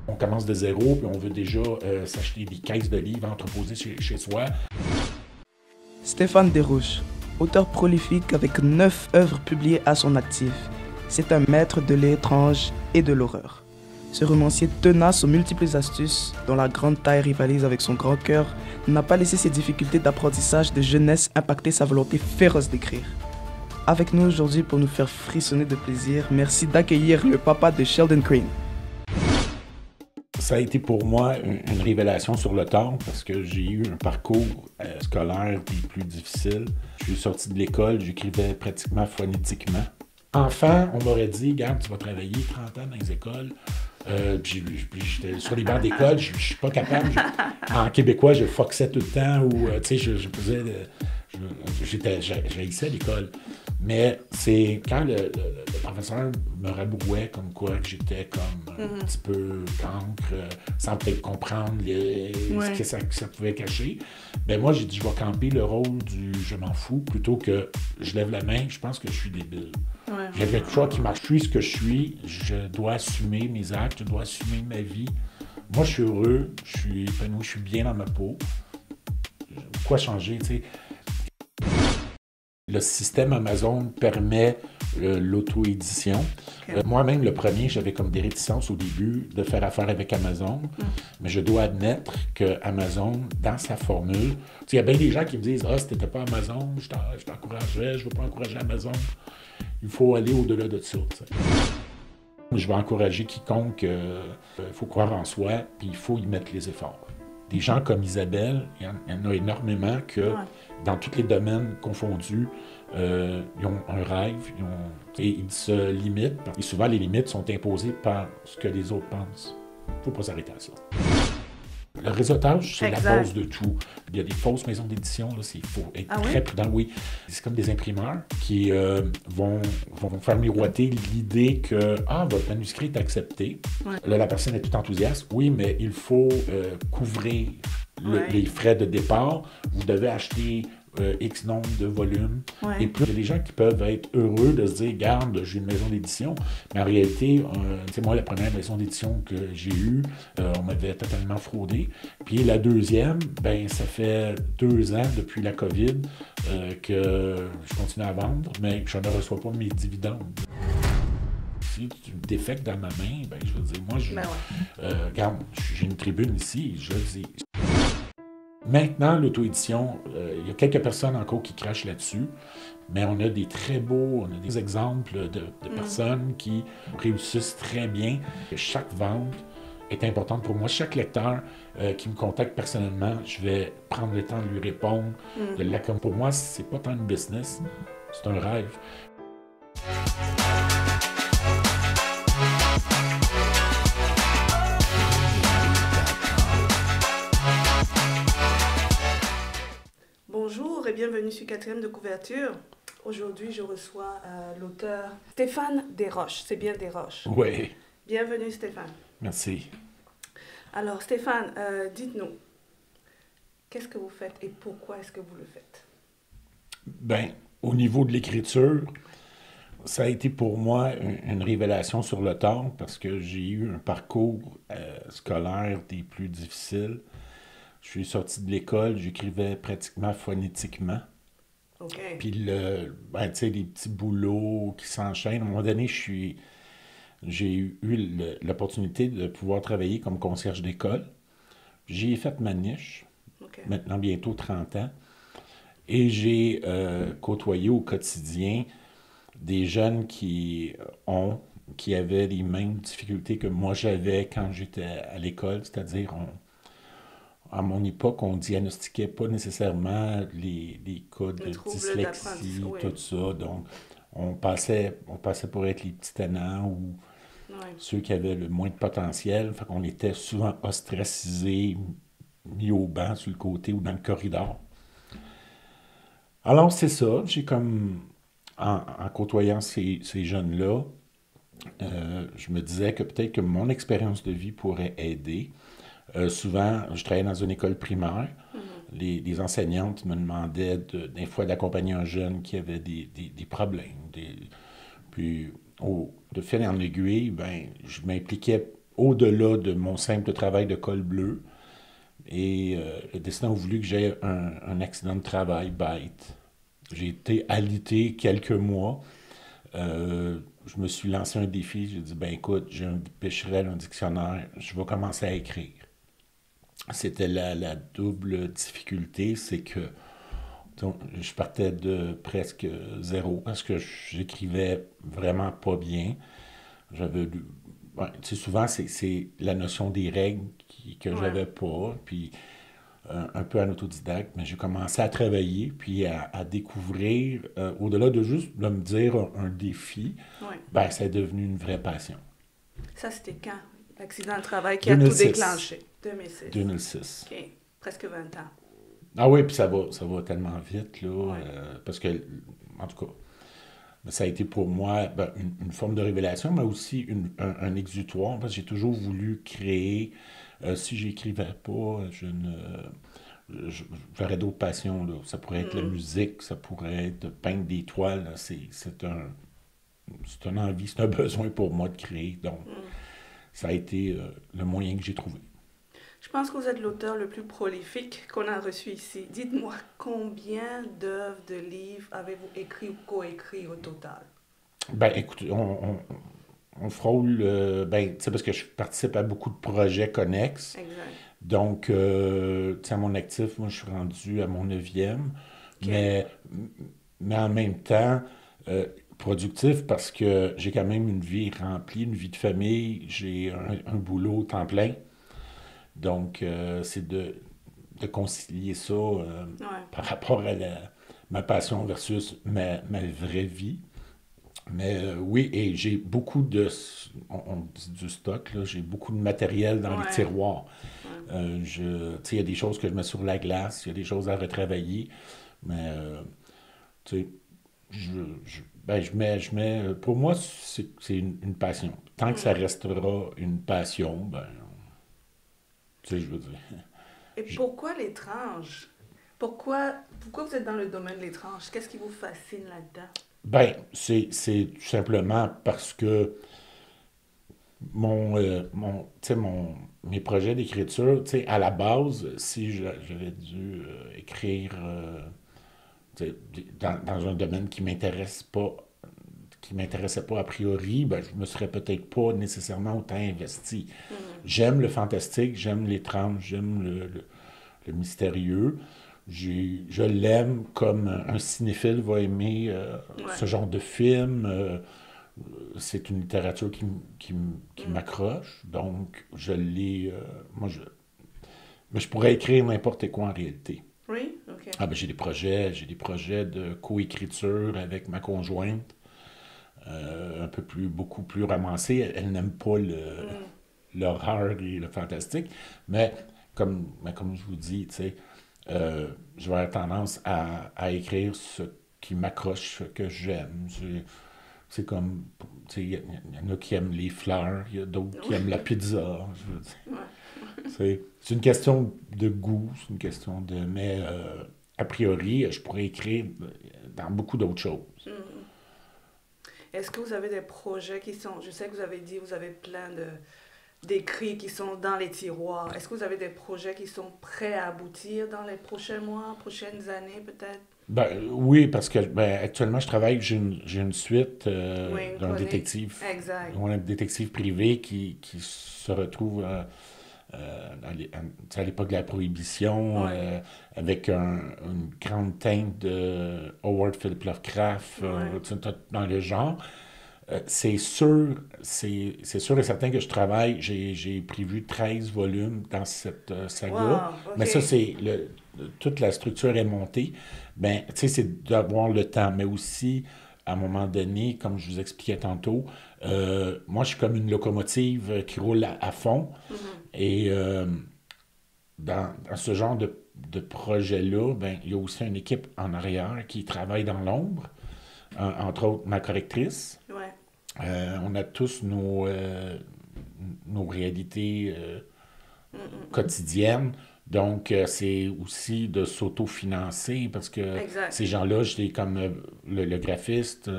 On commence de zéro, puis on veut déjà s'acheter des caisses de livres entreposées chez soi. Stéphane Desroches, auteur prolifique avec 9 œuvres publiées à son actif. C'est un maître de l'étrange et de l'horreur. Ce romancier tenace aux multiples astuces, dont la grande taille rivalise avec son grand cœur, n'a pas laissé ses difficultés d'apprentissage de jeunesse impacter sa volonté féroce d'écrire. Avec nous aujourd'hui pour nous faire frissonner de plaisir, merci d'accueillir le papa de Sheldon Crane. Ça a été pour moi une révélation sur le tard parce que j'ai eu un parcours scolaire des plus difficiles. Je suis sorti de l'école, j'écrivais pratiquement phonétiquement. Enfant, on m'aurait dit, regarde, tu vas travailler 30 ans dans les écoles. Puis j'étais sur les bancs d'école, je suis pas capable. En québécois, je foxais tout le temps ou, tu sais, je faisais... j'haïssais l'école. Mais c'est quand le professeur me rabrouait comme quoi que j'étais comme un petit peu cancre, sans peut-être comprendre ce que ça pouvait cacher. Ben moi, j'ai dit, je vais camper le rôle du « je m'en fous » plutôt que « je lève la main, je pense que je suis débile ». J'ai quelque chose qui marche. Je suis ce que je suis, je dois assumer mes actes, je dois assumer ma vie. Moi, je suis heureux, je suis épanoui, je suis bien dans ma peau. Pourquoi changer, tu sais? Le système Amazon permet l'auto-édition. Okay. Moi-même, le premier, j'avais comme des réticences au début de faire affaire avec Amazon, mais je dois admettre que Amazon, dans sa formule, il y a bien des gens qui me disent « Ah, si t'étais pas Amazon, je t'encouragerais, je ne veux pas encourager Amazon. » Il faut aller au-delà de ça. T'sais. Je vais encourager quiconque, il faut croire en soi, puis il faut y mettre les efforts. Des gens comme Isabelle, il y en a énormément que, dans tous les domaines confondus, ils ont un rêve, et ils se limitent. Et souvent, les limites sont imposées par ce que les autres pensent. Il ne faut pas s'arrêter à ça. Le réseautage, c'est la base de tout. Il y a des fausses maisons d'édition, il faut être très prudent. Oui, c'est comme des imprimeurs qui vont faire miroiter l'idée que « Ah, votre manuscrit est accepté. » Là, la personne est tout enthousiaste. Oui, mais il faut couvrir les frais de départ. Vous devez acheter X nombre de volumes. Et plus, il y a des gens qui peuvent être heureux de se dire, garde, j'ai une maison d'édition. Mais en réalité, c'est moi, la première maison d'édition que j'ai eue, on m'avait totalement fraudé. Puis la deuxième, ben ça fait 2 ans depuis la COVID que je continue à vendre, mais je ne reçois pas mes dividendes. Si tu me défectes dans ma main, ben je veux dire, moi, regarde, j'ai une tribune ici, je le dis. Maintenant, l'auto-édition, il y a quelques personnes encore qui crachent là-dessus, mais on a des très beaux, on a des exemples de personnes qui réussissent très bien. Chaque vente est importante pour moi. Chaque lecteur qui me contacte personnellement, je vais prendre le temps de lui répondre. Pour moi, c'est pas tant une business, c'est un rêve. Bonjour et bienvenue sur 4e de couverture. Aujourd'hui, je reçois l'auteur Stéphane Desroches. C'est bien Desroches? Oui. Bienvenue Stéphane. Merci. Alors Stéphane, dites-nous, qu'est-ce que vous faites et pourquoi est-ce que vous le faites? Bien, au niveau de l'écriture, ça a été pour moi une révélation sur le tard parce que j'ai eu un parcours scolaire des plus difficiles. Je suis sorti de l'école, j'écrivais pratiquement phonétiquement. Okay. Puis, tu sais, les petits boulots qui s'enchaînent. À un moment donné, j'ai eu l'opportunité de pouvoir travailler comme concierge d'école. J'ai fait ma niche, maintenant bientôt 30 ans. Et j'ai côtoyé au quotidien des jeunes qui avaient les mêmes difficultés que moi j'avais quand j'étais à l'école, c'est-à-dire à mon époque, on ne diagnostiquait pas nécessairement les cas de dyslexie, tout ça. Donc, on passait pour être les petits tannants ou ceux qui avaient le moins de potentiel. Fait qu'on était souvent ostracisés, mis au banc, sur le côté ou dans le corridor. Alors, c'est ça. J'ai comme, en côtoyant ces jeunes-là, je me disais que peut-être que mon expérience de vie pourrait aider. Souvent, je travaillais dans une école primaire. Les enseignantes me demandaient des fois d'accompagner un jeune qui avait des problèmes. Puis, de fil en aiguille, ben, je m'impliquais au-delà de mon simple travail de col bleu. Et le destin a voulu que j'aie un accident de travail bête. J'ai été alité quelques mois. Je me suis lancé un défi. J'ai dit, ben écoute, j'ai un pécherel, un dictionnaire, je vais commencer à écrire. C'était la double difficulté, c'est que donc, je partais de presque zéro parce que j'écrivais vraiment pas bien. J'avais ouais, tu sais, souvent, c'est la notion des règles que j'avais pas, puis un peu en autodidacte, mais j'ai commencé à travailler, puis à découvrir, au-delà de juste de me dire un défi, Ouais. ben, c'est devenu une vraie passion. Ça, c'était quand? L'accident de travail qui a 2006. tout déclenché. 2006. 2006. OK. Presque 20 ans. Ah oui, puis ça va tellement vite, là, Ouais. parce que, en tout cas, ça a été pour moi ben, une forme de révélation, mais aussi un exutoire, parce que j'ai toujours voulu créer. Si j'écrivais pas, j'aurais d'autres passions, là. Ça pourrait être la musique, ça pourrait être peindre des toiles, là. C'est une envie, c'est un besoin pour moi de créer. Donc, ça a été le moyen que j'ai trouvé. Je pense que vous êtes l'auteur le plus prolifique qu'on a reçu ici. Dites-moi, combien d'œuvres, de livres avez-vous écrit ou coécrit au total? Ben, écoute, on frôle, ben, tu sais, parce que je participe à beaucoup de projets connexes. Exact. Donc, tu sais, à mon actif, moi, je suis rendu à mon 9e. OK. Mais en même temps, productif parce que j'ai quand même une vie remplie, une vie de famille. J'ai un boulot temps plein. Donc, c'est de concilier ça Ouais. par rapport à ma passion versus ma vraie vie. Mais oui, et j'ai beaucoup on dit du stock, là, j'ai beaucoup de matériel dans les Ouais. tiroirs. Ouais. Tu sais, il y a des choses que je mets sur la glace, il y a des choses à retravailler, mais tu sais, ben, pour moi, c'est une passion. Tant que ça restera une passion, ben, tu sais, je veux dire. Et pourquoi l'étrange? Pourquoi vous êtes dans le domaine de l'étrange? Qu'est-ce qui vous fascine là-dedans? Ben, c'est tout simplement parce que tu sais, mes projets d'écriture, tu sais, à la base, si j'avais dû écrire tu sais, dans un domaine qui m'intéressait pas a priori, ben, je me serais peut-être pas nécessairement autant investi. J'aime le fantastique, j'aime l'étrange, j'aime le mystérieux. Je l'aime comme un cinéphile va aimer Ouais. ce genre de film. C'est une littérature qui m'accroche, donc je l'ai. Mais je pourrais écrire n'importe quoi en réalité. Oui? OK. Ah ben j'ai des projets de coécriture avec ma conjointe, beaucoup plus romancés. Elle n'aime pas l'horreur et le fantastique, mais comme je vous dis, tu sais, je vais avoir tendance à écrire ce qui m'accroche, ce que j'aime. C'est comme, tu sais, il y en a qui aiment les fleurs, il y a d'autres qui aiment la pizza. Je veux dire. Ouais. C'est une question de goût, c'est une question de... Mais a priori, je pourrais écrire dans beaucoup d'autres choses. Est-ce que vous avez des projets qui sont... Je sais que vous avez dit vous avez plein d'écrits qui sont dans les tiroirs. Est-ce que vous avez des projets qui sont prêts à aboutir dans les prochains mois, prochaines années peut-être? Ben, oui, parce que ben, actuellement, je travaille, j'ai une suite Oui, une d'un chronique. détective, Exact. un détective privé qui se retrouve à l'époque de la Prohibition, Ouais. avec une grande teinte de Howard Philip Lovecraft, Ouais. tu sais, dans le genre. C'est sûr et certain que je travaille. J'ai prévu 13 volumes dans cette saga. Wow, Mais ça, OK. toute la structure est montée. Ben, tu sais, c'est d'avoir le temps. Mais aussi, à un moment donné, comme je vous expliquais tantôt, moi, je suis comme une locomotive qui roule à fond. Et dans ce genre de projet-là, ben, il y a aussi une équipe en arrière qui travaille dans l'ombre. Entre autres, ma correctrice. Ouais. On a tous nos réalités quotidiennes. Donc, c'est aussi de s'autofinancer parce que Exact. ces gens-là, j'étais comme le graphiste,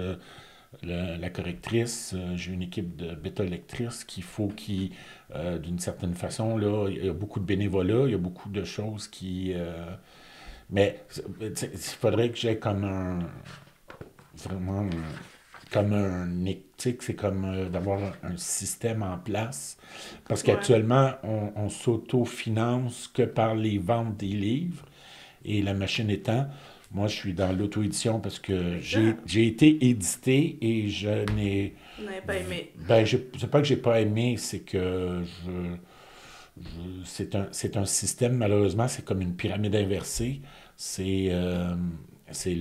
la correctrice, j'ai une équipe de bêta-lectrices qu'il faut qui, d'une certaine façon, là, il y a beaucoup de bénévolat, il y a beaucoup de choses qui... mais il faudrait que j'aie comme vraiment, comme un éthique, c'est comme d'avoir un système en place. Parce Ouais. qu'actuellement, on s'autofinance que par les ventes des livres. Et la machine étant, moi, je suis dans l'auto-édition parce que Exact. j'ai été édité et je n'ai... Vous n'avez pas aimé. Ben, c'est pas que j'ai pas aimé, c'est que c'est un système, malheureusement, c'est comme une pyramide inversée. C'est c'est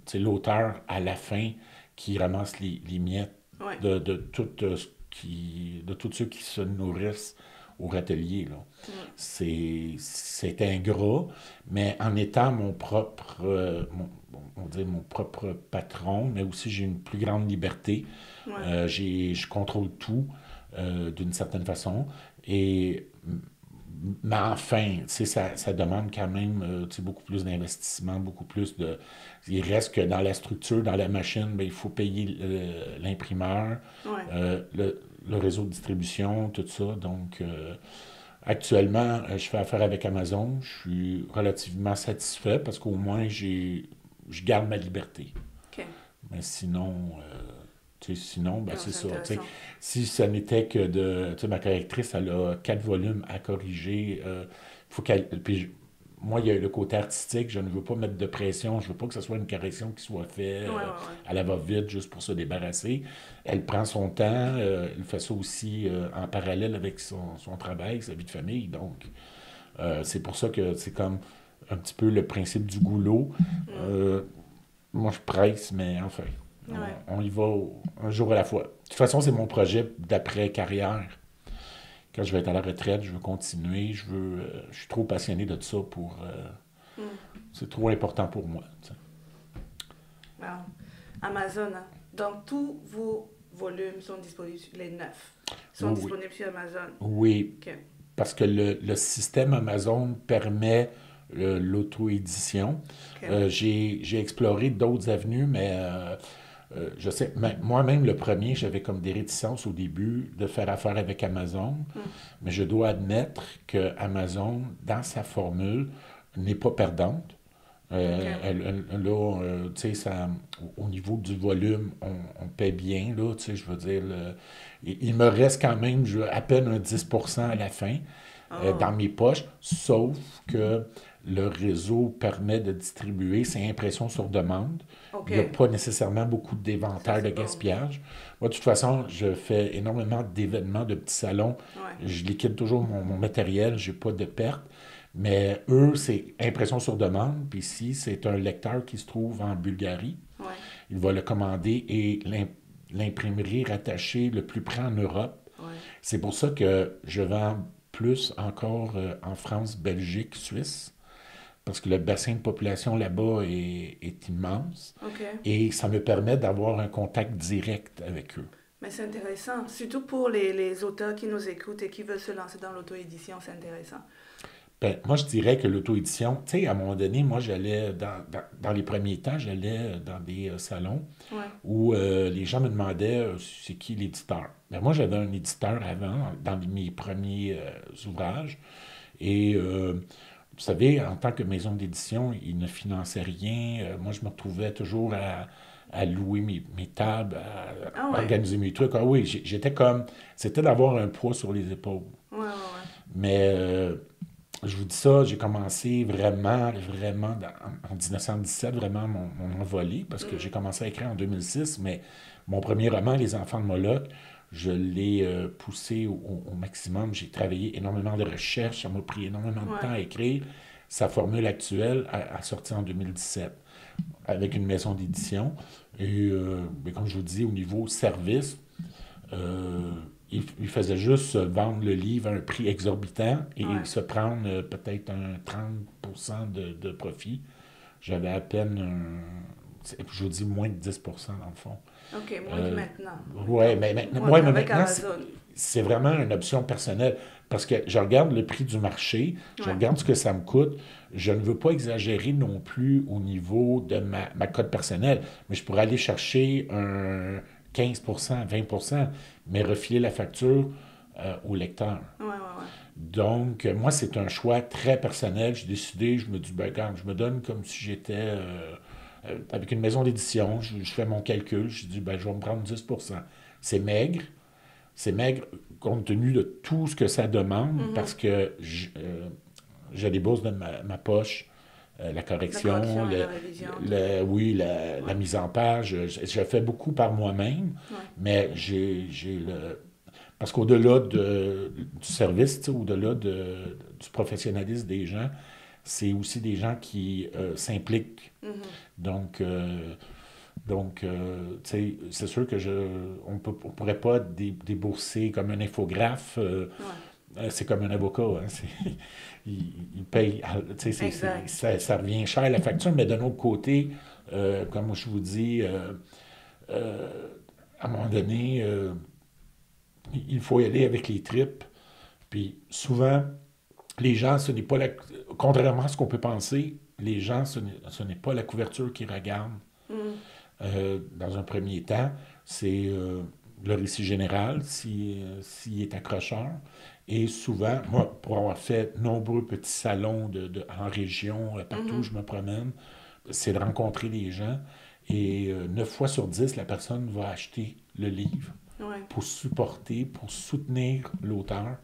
c'est l'auteur à la fin qui ramasse les miettes Ouais. de tout, de tous ceux qui se nourrissent au râtelier, là. Mm. C'est ingrat, mais en étant mon propre, on va dire mon propre patron, mais aussi j'ai une plus grande liberté. Ouais. Je contrôle tout d'une certaine façon. Et, mais enfin, tu sais, ça demande quand même tu sais, beaucoup plus d'investissement, beaucoup plus de... Il reste que dans la structure, dans la machine, ben, il faut payer l'imprimeur, Ouais. le réseau de distribution, tout ça. Donc, actuellement, je fais affaire avec Amazon. Je suis relativement satisfait parce qu'au moins, je garde ma liberté. OK. Mais sinon, tu sais, sinon, ben, Non, c'est c'est ça. Tu sais, intéressant. si ça n'était que de. Tu sais, ma correctrice, elle a 4 volumes à corriger. Faut qu'elle. Puis moi, il y a le côté artistique. Je ne veux pas mettre de pression. Je veux pas que ce soit une correction qui soit faite Ouais, ouais, ouais. à la va-vite juste pour se débarrasser. Elle prend son temps. Elle fait ça aussi en parallèle avec son travail, sa vie de famille. Donc, c'est pour ça que c'est comme un petit peu le principe du goulot. Mm. Euh, Moi, je presse, mais enfin, Ouais. on y va un jour à la fois. De toute façon, c'est mon projet d'après-carrière. Quand je vais être à la retraite, je veux continuer. Je suis trop passionné de ça pour... Mm. c'est trop important pour moi. Tu sais. Wow. Amazon, hein. Donc, tous vos volumes sont disponibles, les 9 sont Oui, oui. disponibles sur Amazon. Oui, OK. parce que le système Amazon permet l'auto-édition. OK. J'ai exploré d'autres avenues, mais je sais, moi-même, le premier, j'avais comme des réticences au début de faire affaire avec Amazon, Mm. mais je dois admettre que Amazon, dans sa formule, n'est pas perdante. OK. Là, tu sais, au niveau du volume, on paie bien, là, tu sais, je veux dire, il me reste quand même à peine un 10% à la fin dans Oh. mes poches, sauf que le réseau permet de distribuer ses impressions sur demande. Il n'y a OK. pas nécessairement beaucoup Ça, d'éventaires de c'est bon. gaspillage. Moi, de toute façon, je fais énormément d'événements, de petits salons. Ouais. Je liquide toujours mon matériel, j'ai pas de perte. Mais eux, c'est impression sur demande. Puis ici, c'est un lecteur qui se trouve en Bulgarie. Ouais. Il va le commander et l'imprimerie rattachée le plus près en Europe. Ouais. C'est pour ça que je vends plus encore en France, Belgique, Suisse, parce que le bassin de population là-bas est immense OK. et ça me permet d'avoir un contact direct avec eux. Mais c'est intéressant, surtout pour les auteurs qui nous écoutent et qui veulent se lancer dans l'auto-édition, c'est intéressant. Ben, moi, je dirais que l'auto-édition, tu sais, à un moment donné, moi, j'allais, dans les premiers temps, j'allais dans des salons Ouais. où les gens me demandaient c'est qui l'éditeur. Ben, moi, j'avais un éditeur avant, dans mes premiers ouvrages. Et vous savez, en tant que maison d'édition, il ne finançait rien. Moi, je me retrouvais toujours à louer mes tables, Ah à ouais. organiser mes trucs. Ah oui, j'étais comme... C'était d'avoir un poids sur les épaules. Ouais, ouais, ouais. Mais je vous dis ça, j'ai commencé vraiment, en 1917, vraiment mon envolée, parce que j'ai Mm. commencé à écrire en 2006, mais mon premier roman, Les Enfants de Moloch, je l'ai poussé au maximum. J'ai travaillé énormément de recherches, ça m'a pris énormément de temps Ouais. à écrire. Sa formule actuelle a sorti en 2017 avec une maison d'édition. Et mais comme je vous dis, au niveau service, euh, il faisait juste vendre le livre à un prix exorbitant et Ouais. se prendre peut-être un 30% de profit. J'avais à peine je vous dis moins de 10% dans le fond. OK, moins que Euh, maintenant. ouais, mais maintenant, Ouais, ouais, mais mais avec maintenant, Amazon. c'est vraiment une option personnelle. Parce que je regarde le prix du marché, je regarde ce que ça me coûte. Je ne veux pas exagérer non plus au niveau de ma cote personnelle, mais je pourrais aller chercher un 15%, 20%, mais refiler la facture au lecteur. Donc, moi, c'est un choix très personnel. J'ai décidé, je me dis, ben, quand je me donne comme si j'étais avec une maison d'édition, je fais mon calcul, je dis, ben, je vais me prendre 10%. C'est maigre. C'est maigre compte tenu de tout ce que ça demande parce que je débourse de ma poche la correction, oui, la mise en page. Je fais beaucoup par moi-même, mais j'ai le... Parce qu'au-delà du service, au-delà du professionnalisme des gens, c'est aussi des gens qui s'impliquent. Donc, tu sais, c'est sûr que on pourrait pas débourser comme un infographe. C'est comme un avocat. Hein, il paye. Tu sais, ça revient cher la facture, mais d'un autre côté, comme je vous dis, à un moment donné, il faut y aller avec les tripes. Puis souvent, les gens, ce n'est pas contrairement à ce qu'on peut penser, les gens, ce n'est pas la couverture qu'ils regardent. Dans un premier temps, c'est le récit général, s'il est accrocheur. Et souvent, moi, pour avoir fait nombreux petits salons en région, partout où je me promène, c'est de rencontrer les gens. Et 9 fois sur 10, la personne va acheter le livre pour supporter, pour soutenir l'auteur.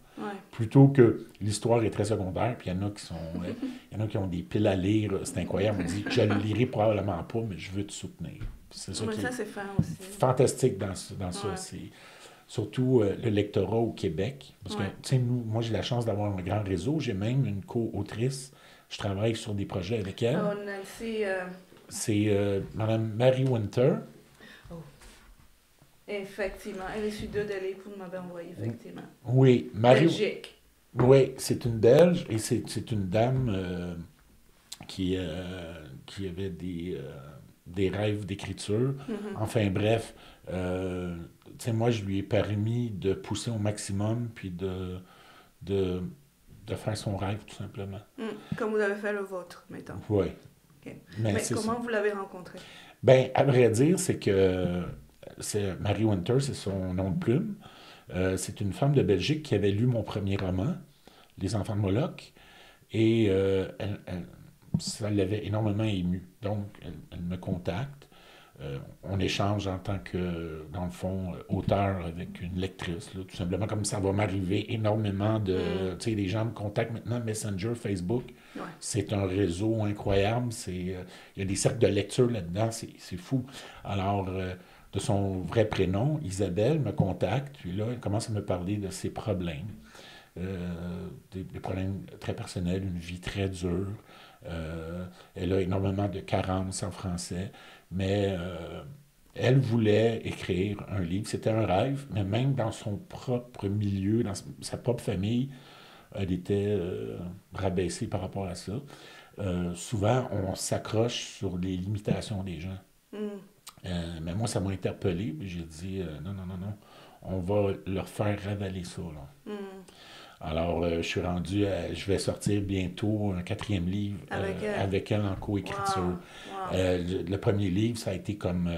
Plutôt que l'histoire est très secondaire, puis il y en a qui sont, il y en a qui ont des piles à lire, c'est incroyable, on dit, je le lirai probablement pas, mais je veux te soutenir. C'est ça qui c'est fin aussi. Fantastique dans ça. C'est surtout le lectorat au Québec, parce que, tu sais, moi j'ai la chance d'avoir un grand réseau, j'ai même une co-autrice, je travaille sur des projets avec elle. Oh, Nancy... C'est Mme Mary Winter. Effectivement. Elle est issue de Delhi que vous m'avez envoyé, effectivement. Oui, Belgique. Oui, c'est une Belge et c'est une dame qui avait des rêves d'écriture. Enfin bref, tu sais, moi, je lui ai permis de pousser au maximum puis de faire son rêve, tout simplement. Comme vous avez fait le vôtre, mettons. Oui. Okay. Mais comment vous l'avez rencontré? Bien, à vrai dire, c'est que Mary Winter, c'est son nom de plume. C'est une femme de Belgique qui avait lu mon premier roman, Les Enfants de Moloch, et ça l'avait énormément émue. Donc, elle me contacte. On échange en tant que, dans le fond, auteur avec une lectrice, là, tout simplement comme ça va m'arriver énormément de... Tu sais, les gens me contactent maintenant, Messenger, Facebook. C'est un réseau incroyable. Il y a des cercles de lecture là-dedans, c'est fou. Alors, de son vrai prénom, Isabelle me contacte, puis là, elle commence à me parler de ses problèmes. Des problèmes très personnels, une vie très dure. Elle a énormément de carences en français, mais elle voulait écrire un livre. C'était un rêve, mais même dans son propre milieu, dans sa propre famille, elle était rabaissée par rapport à ça. Souvent, on s'accroche sur les limitations des gens. Mais moi, ça m'a interpellé. J'ai dit, non, on va leur faire ravaler ça. Là. Alors, je suis rendu je vais sortir bientôt un 4e livre avec elle en coécriture. Wow. Le premier livre, ça a été comme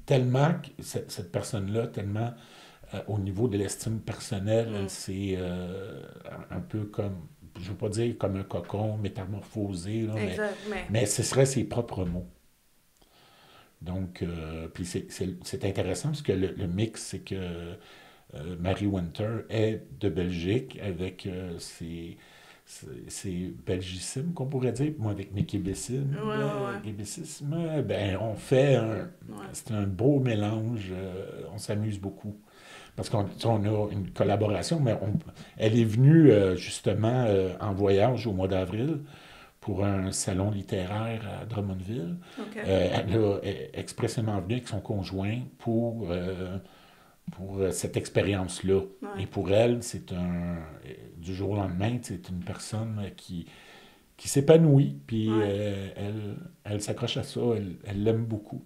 tellement, cette personne-là, tellement au niveau de l'estime personnelle, c'est un peu comme, je ne veux pas dire comme un cocon métamorphosé, là, mais ce serait ses propres mots. Donc, puis c'est intéressant parce que le mix, c'est que Mary Winter est de Belgique avec ses belgicismes, qu'on pourrait dire. Moi, avec mes québécismes, ben, on fait c'est un beau mélange. On s'amuse beaucoup. Parce qu'on a une collaboration, mais elle est venue justement en voyage au mois d'avril pour un salon littéraire à Drummondville. Okay. Elle est expressément venue avec son conjoint pour cette expérience-là. Et pour elle, c'est du jour au lendemain, c'est une personne qui s'épanouit, puis elle s'accroche à ça, elle l'aime beaucoup.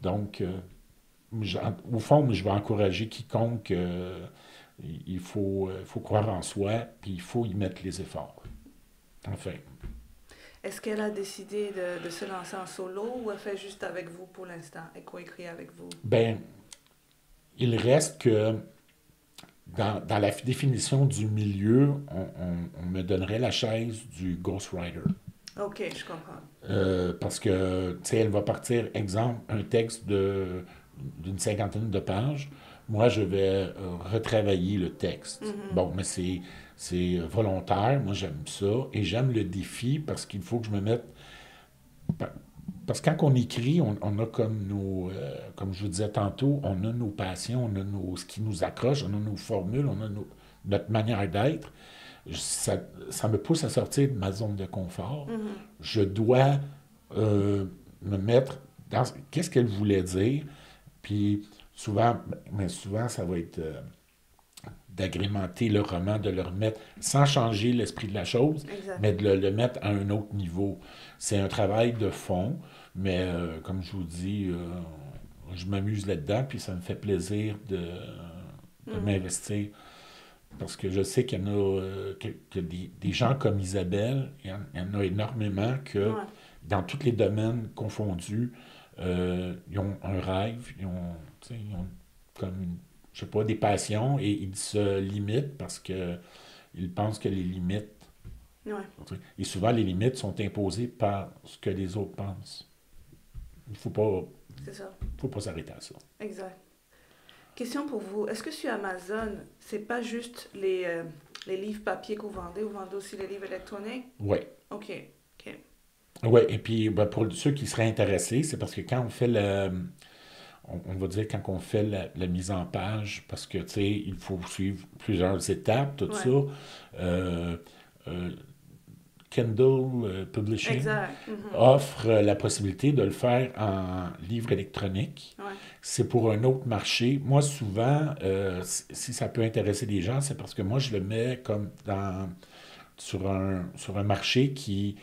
Donc, au fond, je vais encourager quiconque. Faut croire en soi, puis il faut y mettre les efforts. Enfin. Est-ce qu'elle a décidé de se lancer en solo ou elle fait juste avec vous pour l'instant et coécrit avec vous? Ben, il reste que dans la définition du milieu, on me donnerait la chaise du ghostwriter. OK, je comprends. Parce que, tu sais, elle va partir, exemple, un texte d'une cinquantaine de pages. Moi, je vais retravailler le texte. Bon, mais c'est volontaire. Moi, j'aime ça. Et j'aime le défi parce qu'il faut que je me mette... Parce que quand on écrit, on a comme comme je vous disais tantôt, on a nos passions, on a ce qui nous accroche, on a nos formules, on a notre manière d'être. Ça me pousse à sortir de ma zone de confort. Je dois me mettre dans... Qu'est-ce qu'elle voulait dire? Puis souvent, ça va être d'agrémenter le roman, de le remettre, sans changer l'esprit de la chose, Exact. mais de le mettre à un autre niveau. C'est un travail de fond, mais comme je vous dis, je m'amuse là-dedans, puis ça me fait plaisir de m'investir. Parce que je sais qu'il y en a que des gens comme Isabelle, il y en a énormément que Ouais. dans tous les domaines confondus, ils ont un rêve, tu sais, ils ont comme, je sais pas, des passions et ils se limitent parce que ils pensent que les limites, Ouais, et souvent les limites sont imposées par ce que les autres pensent. Il c'est ça. faut pas s'arrêter à ça. Exact. Question pour vous. Est-ce que sur Amazon, c'est pas juste les livres papier que vous vendez aussi les livres électroniques? Oui. OK. OK. Oui, et puis ben, pour ceux qui seraient intéressés, c'est parce que quand on fait on va dire quand on fait la mise en page, parce que tu sais, il faut suivre plusieurs étapes, tout Ouais. ça. Euh, euh, Kindle Publishing Exact. offre la possibilité de le faire en livre électronique. Ouais. C'est pour un autre marché. Moi, souvent, si ça peut intéresser les gens, c'est parce que moi, je le mets comme sur un marché qui,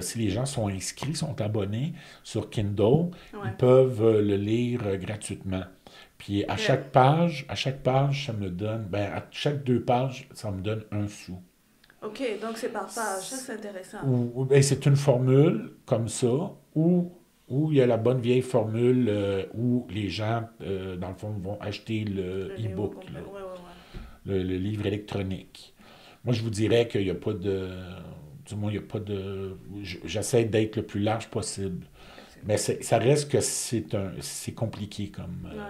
si les gens sont inscrits, sont abonnés sur Kindle, Ouais. ils peuvent le lire gratuitement. Puis à Ok. chaque page, ça me donne, ben, à chaque 2 pages, ça me donne 1 sou. OK, donc c'est par page. Ça, c'est intéressant. Ben, c'est une formule comme ça, où il y a la bonne vieille formule où les gens, dans le fond, vont acheter le Le livre e-book, complet. là, Ouais, ouais, ouais. le livre électronique. Moi, je vous dirais qu'il n'y a pas de... Du moins, il n'y a pas de... J'essaie d'être le plus large possible. Mais ça reste que c'est compliqué comme... Ouais.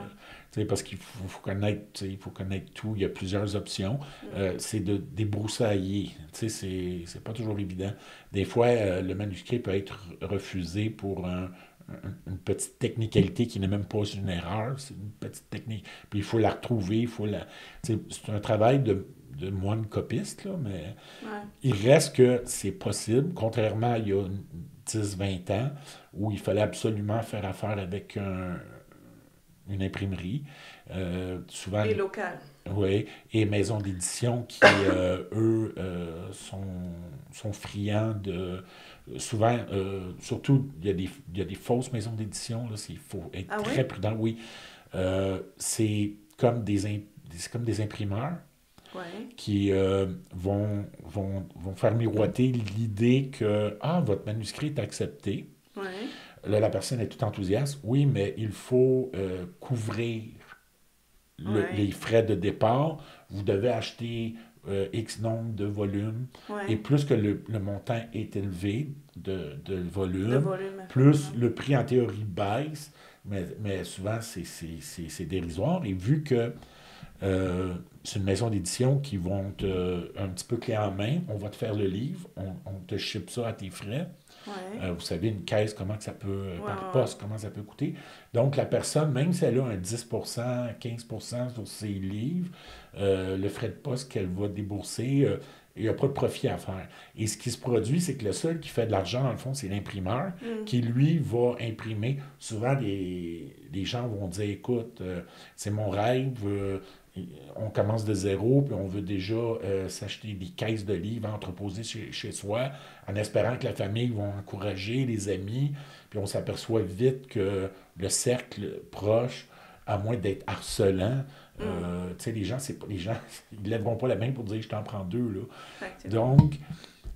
Tu sais, parce qu'il faut connaître, tu sais, il faut connaître tout. Il y a plusieurs options. C'est de débroussailler. Tu sais, c'est pas toujours évident. Des fois, le manuscrit peut être refusé pour une petite technicalité qui n'est même pas une erreur. C'est une petite technique. Puis il faut la retrouver. Tu sais, c'est un travail de moine copiste, là, mais Ouais. il reste que c'est possible, contrairement à il y a 10-20 ans, où il fallait absolument faire affaire avec une imprimerie. Souvent, Et local. oui, et maisons d'édition qui, eux, sont friands de... Souvent, surtout, il y a des fausses maisons d'édition, là, il faut être Ah très oui? prudent, oui. C'est comme c'est comme des imprimeurs Ouais. qui vont faire miroiter l'idée que votre manuscrit est accepté. Ouais. Là, la personne est tout enthousiaste. Oui, mais il faut couvrir les Ouais. frais de départ. Vous devez acheter X nombre de volumes. Et Ouais. plus que le montant est élevé de De volumes, volume, plus effectivement. le prix en théorie baisse. Mais souvent, c'est dérisoire. Et vu que c'est une maison d'édition qui vont un petit peu clé en main. On va te faire le livre, on te ship ça à tes frais. Ouais. Vous savez, une caisse, comment que ça peut, Ouais, par ouais, poste, comment ça peut coûter. Donc, la personne, même si elle a un 10%, 15% sur ses livres, le frais de poste qu'elle va débourser, il n'y a pas de profit à faire. Et ce qui se produit, c'est que le seul qui fait de l'argent, dans le fond, c'est l'imprimeur, qui, lui, va imprimer. Souvent, les gens vont dire, écoute, c'est mon rêve, on commence de zéro, puis on veut déjà s'acheter des caisses de livres entreposées chez soi, en espérant que la famille va encourager, les amis, puis on s'aperçoit vite que le cercle proche à moins d'être harcelant. Tu sais, les gens, ils ne lèveront pas la main pour dire je t'en prends deux, là.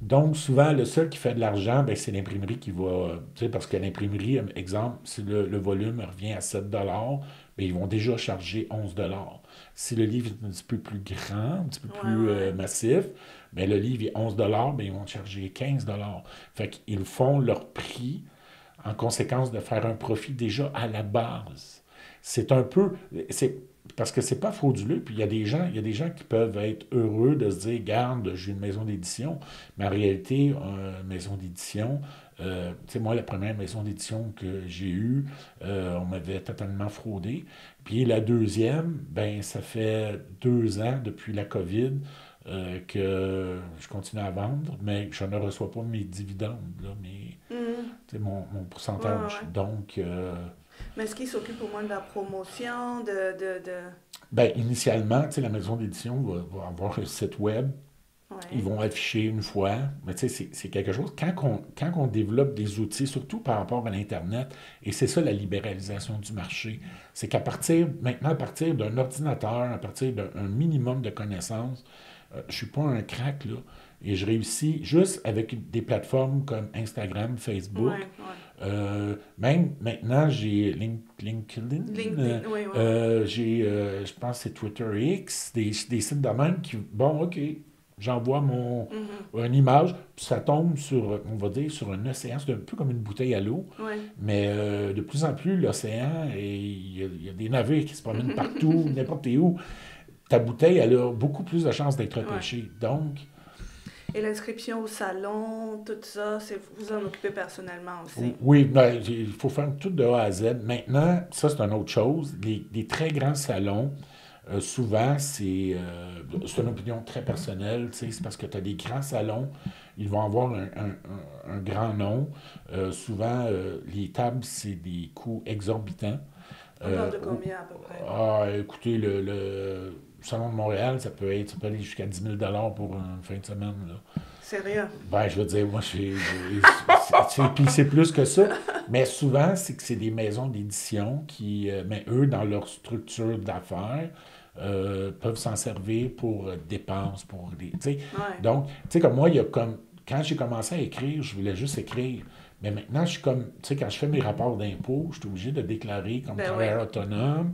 Donc, souvent, le seul qui fait de l'argent, ben, c'est l'imprimerie qui va. Tu sais, parce que l'imprimerie, exemple, si le volume revient à 7 ben, ils vont déjà charger 11 Si le livre est un petit peu plus grand, un petit peu plus massif, ben, le livre est 11 ben, ils vont charger 15 Fait qu'ils font leur prix en conséquence de faire un profit déjà à la base. C'est un peu. Parce que c'est pas frauduleux, puis il y a des gens qui peuvent être heureux de se dire, garde, j'ai une maison d'édition, mais en réalité, une maison d'édition, tu sais, moi, la première maison d'édition que j'ai eue, on m'avait totalement fraudé. Puis la deuxième, ben ça fait 2 ans depuis la COVID que je continue à vendre, mais je ne reçois pas mes dividendes, là, tu sais, mon pourcentage. Donc, mais est-ce qu'ils s'occupent au moins de la promotion, ben, initialement, tu sais, la maison d'édition va avoir un site web. Ouais. Ils vont afficher une fois. Mais tu sais, c'est quelque chose. Quand on développe des outils, surtout par rapport à l'Internet, et c'est ça la libéralisation du marché, c'est qu'à partir, maintenant, à partir d'un ordinateur, à partir d'un minimum de connaissances, je ne suis pas un crack, là, et je réussis juste avec des plateformes comme Instagram, Facebook. Même maintenant, j'ai LinkedIn. J'ai, je pense que c'est Twitter X, des sites de même qui, bon, OK, j'envoie une image, puis ça tombe sur, on va dire, sur un océan. C'est un peu comme une bouteille à l'eau. Mais de plus en plus, l'océan, il y a des navires qui se promènent partout, n'importe où. Ta bouteille, elle a beaucoup plus de chances d'être repêchée. Donc... Et l'inscription au salon, tout ça, vous en occupez personnellement aussi? Oui, ben, il faut faire tout de A à Z. Maintenant, ça, c'est une autre chose. Les très grands salons, souvent, c'est une opinion très personnelle. C'est parce que tu as des grands salons, ils vont avoir un grand nom. Souvent, les tables, c'est des coûts exorbitants. On parle de combien à peu près? Écoutez, le Salon de Montréal, ça peut aller jusqu'à 10 000 pour une fin de semaine. Là. Sérieux? Ben, je veux dire, moi, puis c'est plus que ça. Mais souvent, c'est que c'est des maisons d'édition qui, mais eux, dans leur structure d'affaires, peuvent s'en servir pour dépenses, pour des... Donc, tu sais, comme moi, quand j'ai commencé à écrire, je voulais juste écrire. Mais maintenant, je suis comme, tu sais, quand je fais mes rapports d'impôts, je suis obligé de déclarer comme travailleur autonome,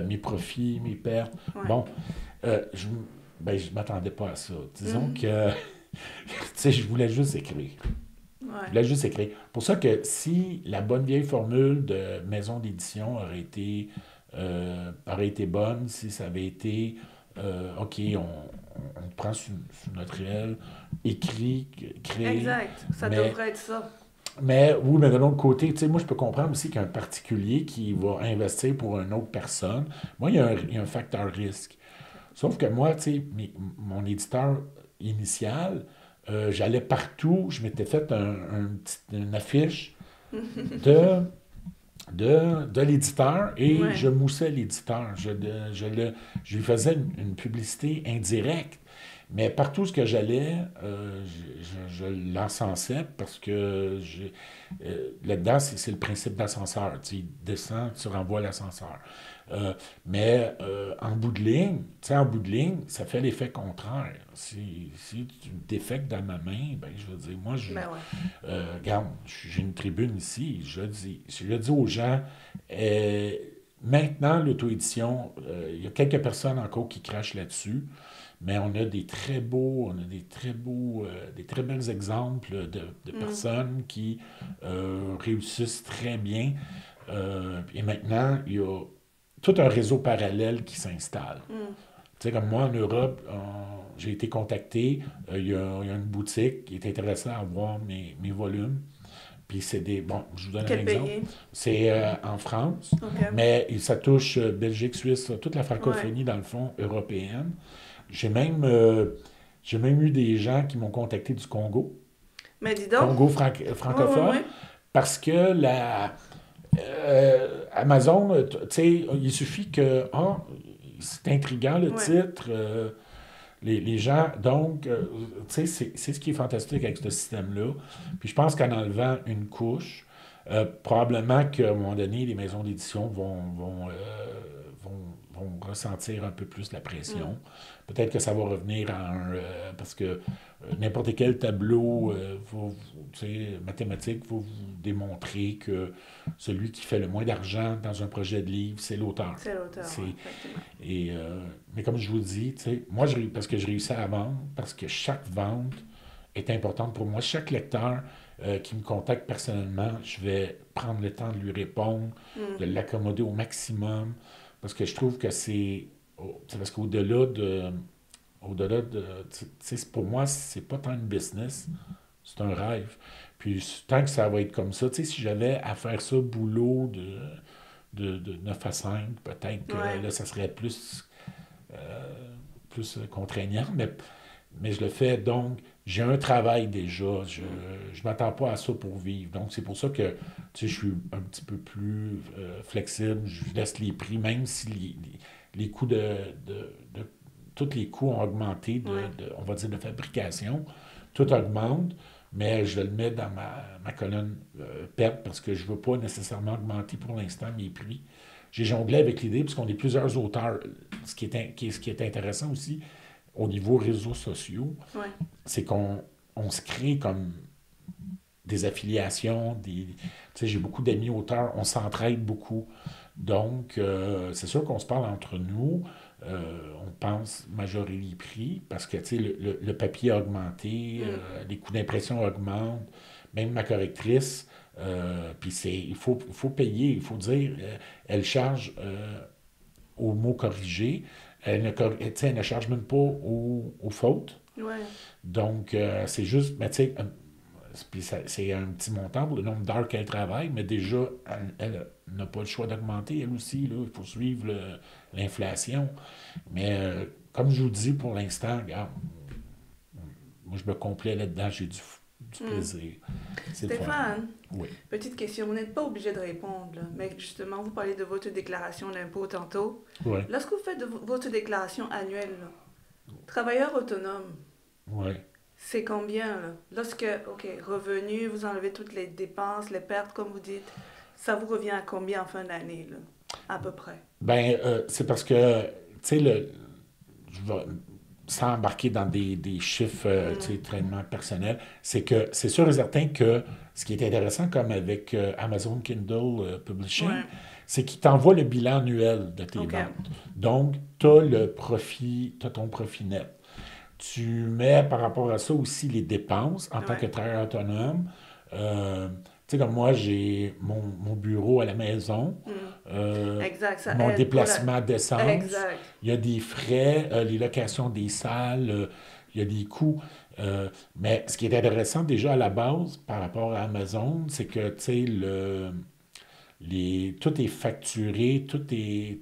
mes profits, mes pertes. Bon, je m'attendais pas à ça. Disons que, tu sais, je voulais juste écrire. Je voulais juste écrire. Pour ça que si la bonne vieille formule de maison d'édition aurait été bonne, si ça avait été, OK, on prend sur notre réel, écrit, crée. Exact, ça devrait être ça. Mais oui, mais de l'autre côté, tu sais, moi, je peux comprendre aussi qu'un particulier qui va investir pour une autre personne, moi, il y a un facteur risque. Sauf que moi, tu sais, mon éditeur initial, j'allais partout, je m'étais fait une affiche de l'éditeur et je moussais l'éditeur. Je lui faisais une publicité indirecte. Mais partout où j'allais, je l'encensais parce que là-dedans, c'est le principe d'ascenseur. Tu descends, tu renvoies l'ascenseur. Mais en bout de ligne, ça fait l'effet contraire. Si tu défectes dans ma main, ben je veux dire, moi, regarde, j'ai une tribune ici, je le dis aux gens, maintenant, l'auto-édition, il y a quelques personnes encore qui crachent là-dessus. Mais on a des très belles exemples de personnes qui réussissent très bien. Et maintenant, il y a tout un réseau parallèle qui s'installe. Tu sais, comme moi, en Europe, j'ai été contacté. Il y a une boutique qui est intéressée à avoir mes volumes. Puis c'est des... Bon, je vous donne un exemple. Pays? C'est en France, mais ça touche Belgique, Suisse, toute la francophonie, dans le fond, européenne. J'ai même eu des gens qui m'ont contacté du Congo. Mais dis donc. Congo francophone. Parce que Amazon, tu sais, il suffit que... c'est intriguant le titre. Les gens, donc, tu sais, c'est ce qui est fantastique avec ce système-là. Puis je pense qu'en enlevant une couche, Probablement qu'à un moment donné, les maisons d'édition vont ressentir un peu plus la pression. Peut-être que ça va revenir à parce que n'importe quel tableau mathématique va vous démontrer que celui qui fait le moins d'argent dans un projet de livre, c'est l'auteur. C'est l'auteur, effectivement. Mais comme je vous dis, moi, parce que je réussis à vendre, parce que chaque vente est importante pour moi. Chaque lecteur qui me contacte personnellement, je vais prendre le temps de lui répondre, de l'accommoder au maximum, parce que je trouve que c'est parce pour moi, c'est pas tant une business, c'est un rêve. Puis tant que ça va être comme ça, si j'avais à faire ça boulot de 9 à 5, peut-être que là, ça serait plus contraignant, mais je le fais, donc j'ai un travail déjà. Je ne m'attends pas à ça pour vivre. Donc, c'est pour ça que je suis un petit peu plus flexible. Je laisse les prix, même si les coûts tous les coûts ont augmenté, on va dire, de fabrication. Tout augmente, mais je le mets dans ma colonne perte parce que je ne veux pas nécessairement augmenter pour l'instant mes prix. J'ai jonglé avec l'idée, puisqu'on est plusieurs auteurs. Ce qui est intéressant aussi, au niveau réseaux sociaux, c'est qu'on se crée comme des affiliations, j'ai beaucoup d'amis auteurs, on s'entraide beaucoup. Donc, c'est sûr qu'on se parle entre nous, on pense majorer les prix, parce que le papier a augmenté, les coûts d'impression augmentent, même ma correctrice, puis il faut payer, il faut dire, elle charge aux mots corrigés. Elle ne charge même pas aux fautes. Donc, c'est juste, mais tu sais, c'est un petit montant pour le nombre d'heures qu'elle travaille, mais déjà, elle n'a pas le choix d'augmenter, elle aussi. Là, il faut suivre l'inflation. Mais comme je vous dis, pour l'instant, regarde, moi, je me complais là-dedans, j'ai du plaisir. Stéphane, oui. Petite question, vous n'êtes pas obligé de répondre, là, mais justement, vous parlez de votre déclaration d'impôt tantôt. Oui. Lorsque vous faites votre déclaration annuelle, là, travailleur autonome, c'est combien? Là? Lorsque, revenu, vous enlevez toutes les dépenses, les pertes, comme vous dites, ça vous revient à combien en fin d'année, là, à peu près? Bien, c'est parce que, tu sais, sans embarquer dans des chiffres extrêmement personnels, c'est que c'est sûr et certain que ce qui est intéressant, comme avec Amazon Kindle Publishing, c'est qu'il t'envoie le bilan annuel de tes ventes. Donc, tu as ton profit net. Tu mets par rapport à ça aussi les dépenses en tant que travailleur autonome. Tu sais, comme moi, j'ai mon bureau à la maison, mon déplacement d'essence, il y a des frais, les locations des salles, il y a des coûts. Mais ce qui est intéressant déjà à la base par rapport à Amazon, c'est que, tu sais, tout est facturé, tout est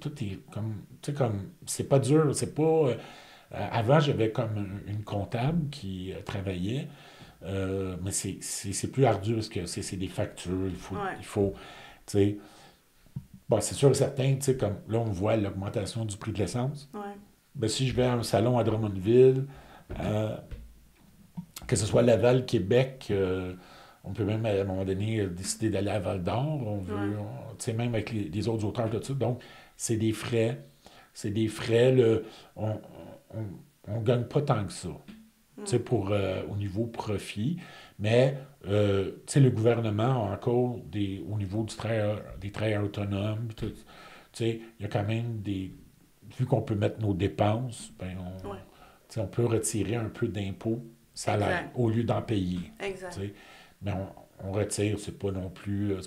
comme, tu sais, comme, c'est pas dur, c'est pas... avant, j'avais comme une comptable qui travaillait, mais c'est plus ardu parce que c'est des factures, il faut tu sais, bon, c'est sûr et certain, tu sais, comme là, on voit l'augmentation du prix de l'essence. Ben, si je vais à un salon à Drummondville, que ce soit Laval, Québec, on peut même à un moment donné décider d'aller à Val-d'Or, tu sais, même avec les autres auteurs de tout ça. Donc, c'est des frais, on ne gagne pas tant que ça, tu sais, au niveau profit, mais tu sais, le gouvernement a encore au niveau des travailleurs autonomes, tu sais, il y a quand même vu qu'on peut mettre nos dépenses, ben on peut retirer un peu d'impôts salaire au lieu d'en payer. Mais on retire, c'est pas non plus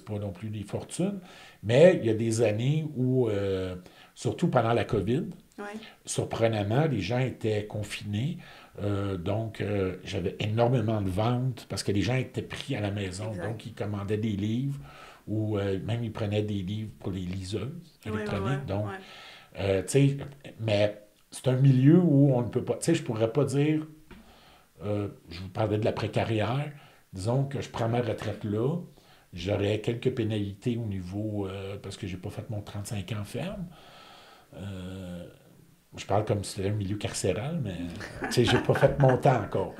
des fortunes. Mais il y a des années où, surtout pendant la COVID, surprenamment, les gens étaient confinés. Donc, j'avais énormément de ventes parce que les gens étaient pris à la maison. Donc, ils commandaient des livres ou même ils prenaient des livres pour les liseuses électroniques. Donc, tu sais, mais c'est un milieu où on ne peut pas... Tu sais, je pourrais pas dire... je vous parlais de la précarrière. Disons que je prends ma retraite là, j'aurais quelques pénalités au niveau... parce que j'ai pas fait mon 35 ans ferme. Je parle comme si c'était un milieu carcéral, mais tu sais, j'ai pas fait mon temps encore.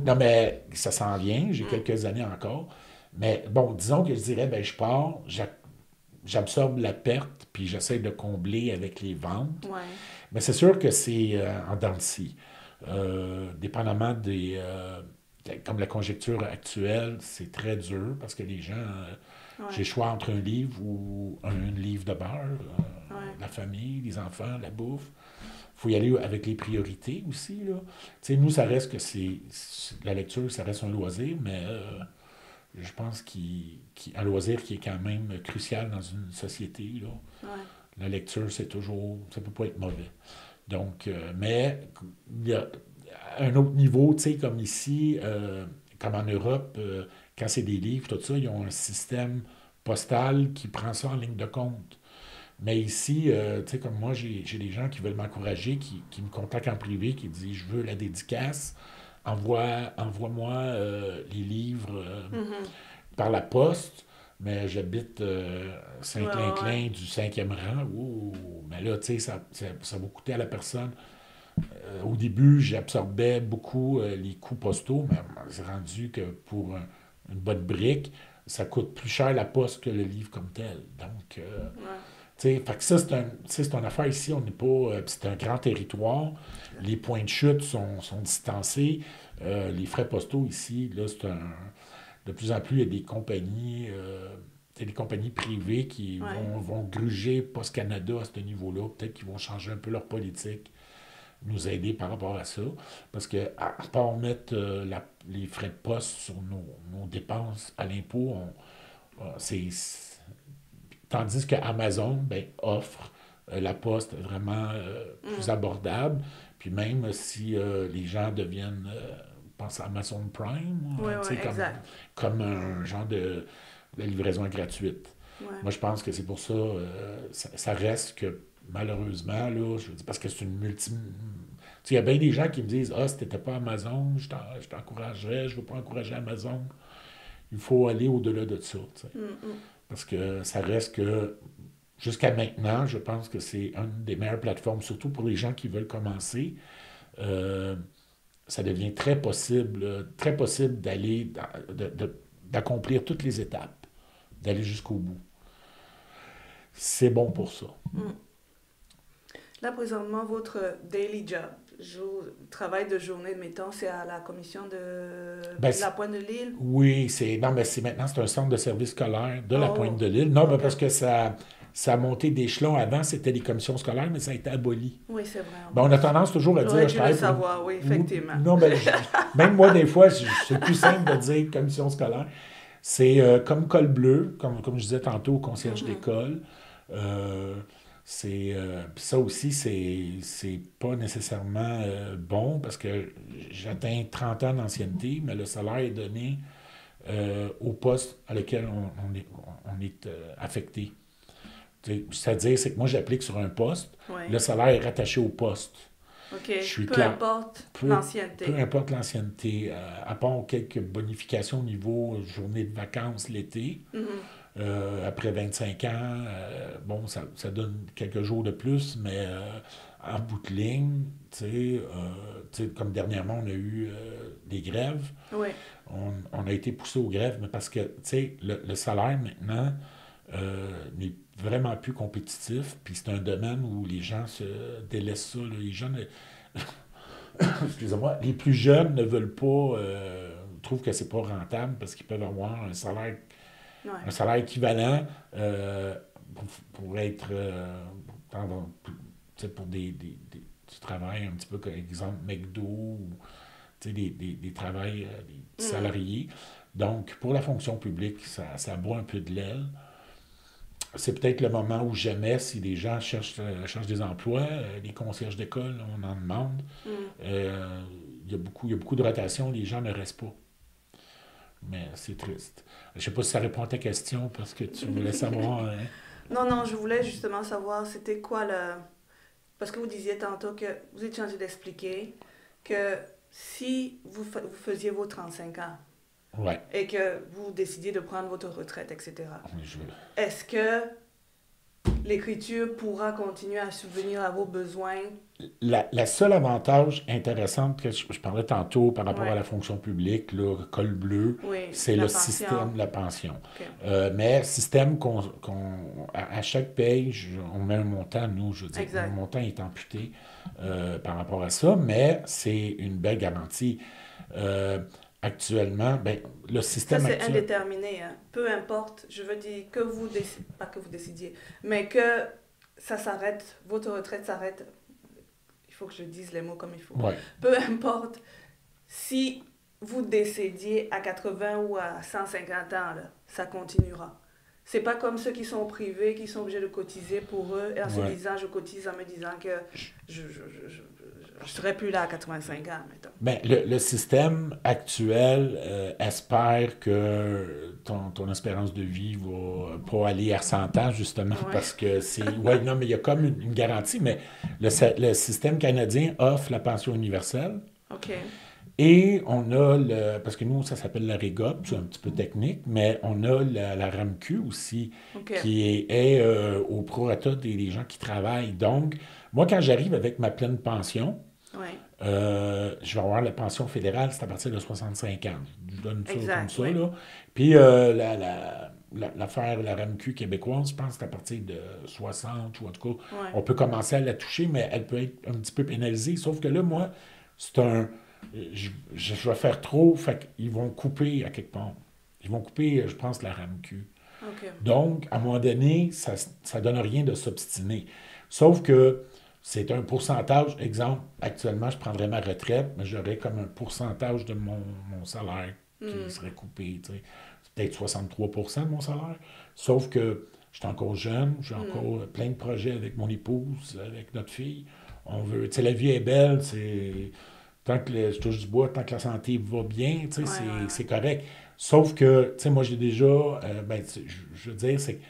Non, mais ça s'en vient, j'ai quelques années encore. Mais bon, disons que je dirais, ben je pars, j'absorbe la perte, puis j'essaie de combler avec les ventes. Ouais. Mais c'est sûr que c'est en dents de scie. Dépendamment comme la conjecture actuelle, c'est très dur parce que les gens, j'ai le choix entre un livre ou un livre de beurre, la famille, les enfants, la bouffe. Il faut y aller avec les priorités aussi. Là. Nous, ça reste que la lecture, ça reste un loisir, mais je pense un loisir qui est quand même crucial dans une société. Là. Ouais. La lecture, ça peut pas être mauvais. Donc, mais il y a un autre niveau, comme ici, comme en Europe, quand c'est des livres, tout ça, ils ont un système postal qui prend ça en ligne de compte. Mais ici, comme moi, j'ai des gens qui veulent m'encourager, qui me contactent en privé, qui disent, je veux la dédicace, envoie-moi les livres par la poste. Mais j'habite Saint-Clinclin du 5e rang. Ouh, mais là, tu sais, ça va coûter à la personne. Au début, j'absorbais beaucoup les coûts postaux, mais c'est rendu que pour une bonne brique, ça coûte plus cher la poste que le livre comme tel. Donc, tu sais, fait que ça, c'est une affaire ici. On n'est pas. C'est un grand territoire. Les points de chute sont distancés. Les frais postaux ici, là, de plus en plus, il y a des compagnies privées qui vont gruger Post Canada à ce niveau-là. Peut-être qu'ils vont changer un peu leur politique, nous aider par rapport à ça. Parce que, à part mettre les frais de poste sur nos dépenses à l'impôt, tandis que Amazon offre la poste vraiment plus abordable. Puis même si les gens deviennent pense à Amazon Prime, comme un genre de livraison gratuite. Ouais. Moi, je pense que c'est pour ça, ça reste que malheureusement, là, je veux dire, parce que c'est une il y a bien des gens qui me disent, si t'étais pas Amazon, je t'encouragerais, je ne veux pas encourager Amazon. Il faut aller au-delà de ça. Parce que ça reste que, jusqu'à maintenant, je pense que c'est une des meilleures plateformes, surtout pour les gens qui veulent commencer. Ça devient très possible d'aller, d'accomplir toutes les étapes, d'aller jusqu'au bout. C'est bon pour ça. Là, présentement, votre daily job, travail de journée, mettons, c'est à la commission de la Pointe-de-l'Île? Oui, maintenant, c'est un centre de service scolaire de la Pointe-de-l'Île. Non, parce que ça a monté d'échelon. Avant, c'était les commissions scolaires, mais ça a été aboli. Oui, c'est vrai. On a tendance toujours à dire... Je le savoir, oui, effectivement. Non, même moi, des fois, c'est plus simple de dire commission scolaire. C'est comme col bleu, comme je disais tantôt, concierge d'école. Ça aussi, c'est pas nécessairement bon parce que j'atteins 30 ans d'ancienneté, mais le salaire est donné au poste à lequel on est affecté. C'est-à-dire, c'est que moi, j'applique sur un poste, le salaire est rattaché au poste. OK. Peu importe l'ancienneté. Peu importe l'ancienneté, à part quelques bonifications au niveau journée de vacances l'été. Après 25 ans, ça donne quelques jours de plus, mais en bout de ligne, comme dernièrement, on a eu des grèves. Oui. On a été poussé aux grèves, mais parce que le salaire maintenant n'est vraiment plus compétitif, puis c'est un domaine où les gens se délaissent ça. Là. Les jeunes, excusez-moi, les plus jeunes ne veulent pas, trouvent que c'est pas rentable parce qu'ils peuvent avoir un salaire équivalent pour être pour du travail un petit peu comme exemple McDo ou des travails des salariés. Donc, pour la fonction publique, ça bat un peu de l'aile. C'est peut-être le moment où jamais, si les gens cherchent des emplois, les concierges d'école, on en demande. Il y a beaucoup de rotation, les gens ne restent pas. Mais c'est triste. Je ne sais pas si ça répond à ta question, parce que tu voulais savoir... Hein? Non, je voulais justement savoir c'était quoi le... Parce que vous disiez tantôt que vous étiez en train d'expliquer que si vous faisiez vos 35 ans, et que vous décidiez de prendre votre retraite, etc., est-ce que l'écriture pourra continuer à subvenir à vos besoins. La seule avantage intéressante que je parlais tantôt par rapport à la fonction publique, le col bleu, c'est le système de la pension. Okay. Mais système à chaque paye, on met un montant, nous, je veux dire, le montant est amputé par rapport à ça, mais c'est une belle garantie. Actuellement, ben, le système ça, c'est actuel... indéterminé. Hein. Peu importe, je veux dire, pas que vous décidiez, mais que ça s'arrête, votre retraite s'arrête. Il faut que je dise les mots comme il faut. Ouais. Peu importe si vous décédiez à 80 ou à 150 ans, là, ça continuera. C'est pas comme ceux qui sont privés, qui sont obligés de cotiser pour eux, et en se disant, je cotise en me disant que je serai plus là à 85 ans, mettons. Ben, le système actuel espère que ton espérance de vie va pas aller à 100 ans, justement, parce que c'est... Oui, non, mais il y a comme une garantie, mais le système canadien offre la pension universelle. OK. Et on a, parce que nous, ça s'appelle la REGOP, c'est un petit peu technique, mais on a la RAMQ aussi, qui est au prorata des gens qui travaillent. Donc, moi, quand j'arrive avec ma pleine pension, je vais avoir la pension fédérale, c'est à partir de 65 ans. Je donne ça comme ça, là. Puis, l'affaire, la RAMQ québécoise, je pense que c'est à partir de 60, ou en tout cas, on peut commencer à la toucher, mais elle peut être un petit peu pénalisée. Sauf que là, moi, c'est un... Je vais faire trop, fait qu'ils vont couper à quelque part. Ils vont couper, je pense, la RAMQ. Okay. Donc, à un moment donné, ça ne donne rien de s'obstiner. Sauf que c'est un pourcentage. Exemple, actuellement, je prendrais ma retraite, mais j'aurais comme un pourcentage de mon salaire qui serait coupé. Tu sais. C'est peut-être 63% de mon salaire. Sauf que je suis encore jeune, j'ai encore plein de projets avec mon épouse, avec notre fille. On veut, tu sais, la vie est belle, c'est... Tant que je touche du bois, tant que la santé va bien, tu sais, c'est correct. Sauf que, tu sais, moi, j'ai déjà, je veux dire, c'est que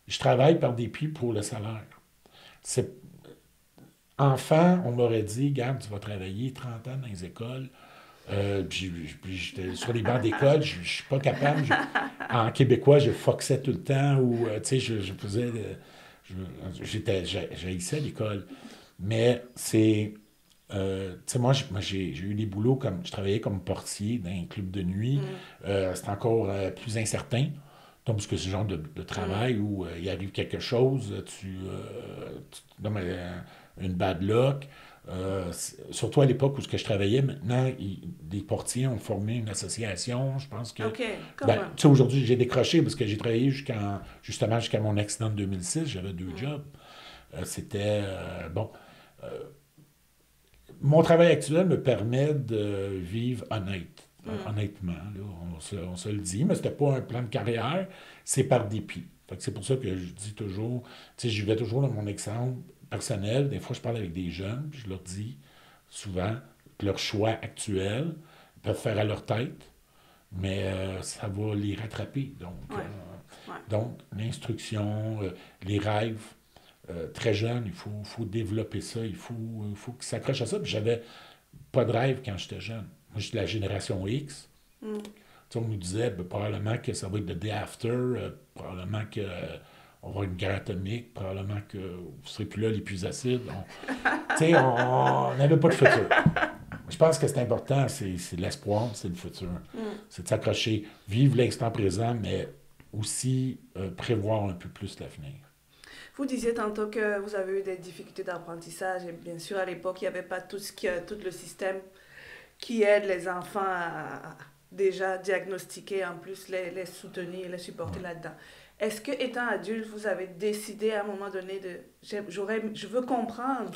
je travaille par dépit pour le salaire. Enfant, on m'aurait dit, regarde, tu vas travailler 30 ans dans les écoles, puis j'étais sur les bancs d'école, je suis pas capable. En québécois, je foxais tout le temps, ou, tu sais, je faisais... j'haïssais l'école. Mais c'est... tu sais, moi, j'ai eu des boulots comme... Je travaillais comme portier dans un club de nuit. C'est encore plus incertain. Donc, parce que c'est le genre de travail où il arrive quelque chose, tu donnes une bad luck. Surtout à l'époque où je travaillais, maintenant, des portiers ont formé une association. Je pense que... OK, tu sais, aujourd'hui, j'ai décroché parce que j'ai travaillé jusqu'à mon accident de 2006. J'avais 2 jobs. C'était... bon... mon travail actuel me permet de vivre honnêtement. Là, on se le dit, mais c'était pas un plan de carrière, c'est par dépit. Fait que c'est pour ça que je dis toujours, tu sais, je vais toujours dans mon exemple personnel. Des fois, je parle avec des jeunes, puis je leur dis souvent que leur choix actuel, ils peuvent faire à leur tête, mais ça va les rattraper. Donc, l'instruction, les rêves, très jeune, il faut développer ça, il faut qu'ils s'accrochent à ça. Puis j'avais pas de rêve quand j'étais jeune. Moi, j'étais de la génération X. Tu sais, on nous disait probablement que ça va être the day after, probablement qu'on va avoir une guerre atomique, probablement que vous ne serez plus là les plus acides. Tu sais, on n'avait pas de futur. Je pense que c'est important, c'est l'espoir, c'est le futur. C'est de s'accrocher, vivre l'instant présent, mais aussi prévoir un peu plus l'avenir. Vous disiez tantôt que vous avez eu des difficultés d'apprentissage et bien sûr à l'époque il n'y avait pas tout le système qui aide les enfants à déjà diagnostiquer, en plus les soutenir, les supporter là-dedans. Est-ce que étant adulte vous avez décidé à un moment donné je veux comprendre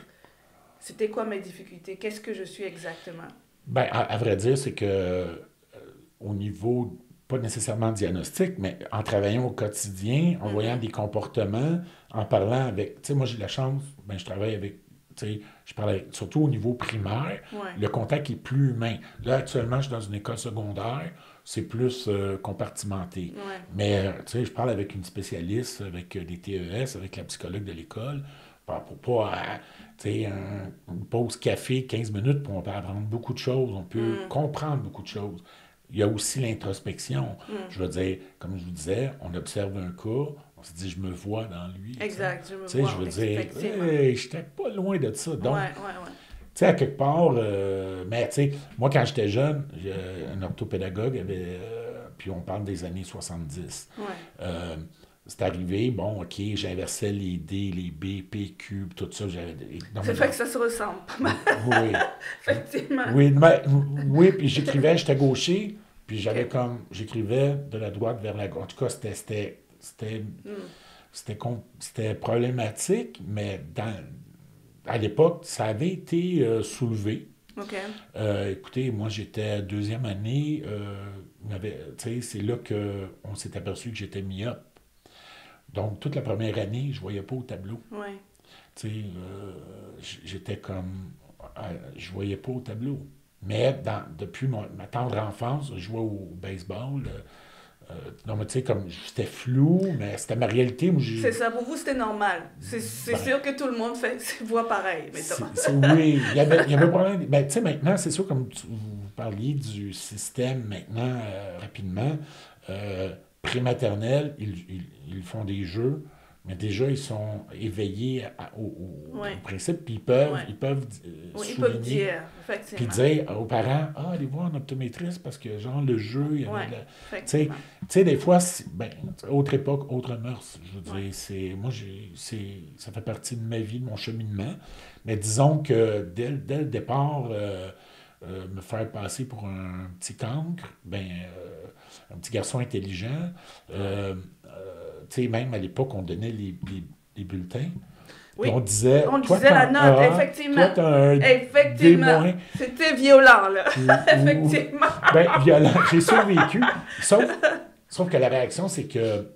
c'était quoi mes difficultés, qu'est-ce que je suis exactement? Ben à vrai dire c'est que au niveau pas nécessairement diagnostic, mais en travaillant au quotidien, en voyant des comportements, en parlant avec... Tu sais, moi, j'ai la chance, je travaille avec... Tu sais, je parle surtout au niveau primaire, le contact est plus humain. Là, actuellement, je suis dans une école secondaire, c'est plus compartimenté. Mais, tu sais, je parle avec une spécialiste, avec des TES, avec la psychologue de l'école, pour pas... tu sais, une pause café, 15 minutes, puis on peut apprendre beaucoup de choses, on peut comprendre beaucoup de choses. Il y a aussi l'introspection. Je veux dire, comme je vous disais, on observe un cas, on se dit, je me vois dans lui. Exact, je me vois. Je veux dire, hey, j'étais pas loin de ça. Donc, ouais. Tu sais, à quelque part, mais tu sais, moi, quand j'étais jeune, un orthopédagogue avait, puis on parle des années 70. Ouais. C'est arrivé, bon, OK, j'inversais les D, les B, P, Q, tout ça. C'est fait que ça se ressemble pas mal. Oui. Effectivement. Oui, puis j'écrivais, j'étais gaucher, puis j'écrivais de la droite vers la gauche. En tout cas, c'était problématique, mais à l'époque, ça avait été soulevé. OK. Écoutez, moi, j'étais deuxième année. C'est là qu'on s'est aperçu que j'étais myope. Donc, toute la première année, je ne voyais pas au tableau. Oui. J'étais comme... je ne voyais pas au tableau. Mais depuis ma tendre enfance, je jouais au baseball. Non, mais tu sais, comme c'était flou, mais c'était ma réalité. C'est ça, pour vous, c'était normal. C'est sûr que tout le monde voit pareil. Oui, il y avait un problème. Ben, tu sais, maintenant, c'est sûr, comme vous parliez du système maintenant, rapidement, prématernel, ils font des jeux, mais déjà, ils sont éveillés au principe, puis ils peuvent souligner, puis dire aux parents, allez voir un optométriste, parce que, genre, le jeu, il y avait tu sais, des fois, autre époque, autre mœurs, je veux dire, ça fait partie de ma vie, de mon cheminement, mais disons que dès le départ, me faire passer pour un petit cancre, un petit garçon intelligent. Tu sais, même à l'époque, on donnait les bulletins. Oui. On disait la note, effectivement. Toi, effectivement. C'était violent, là. Effectivement. Violent. J'ai survécu. Sauf que la réaction, c'est que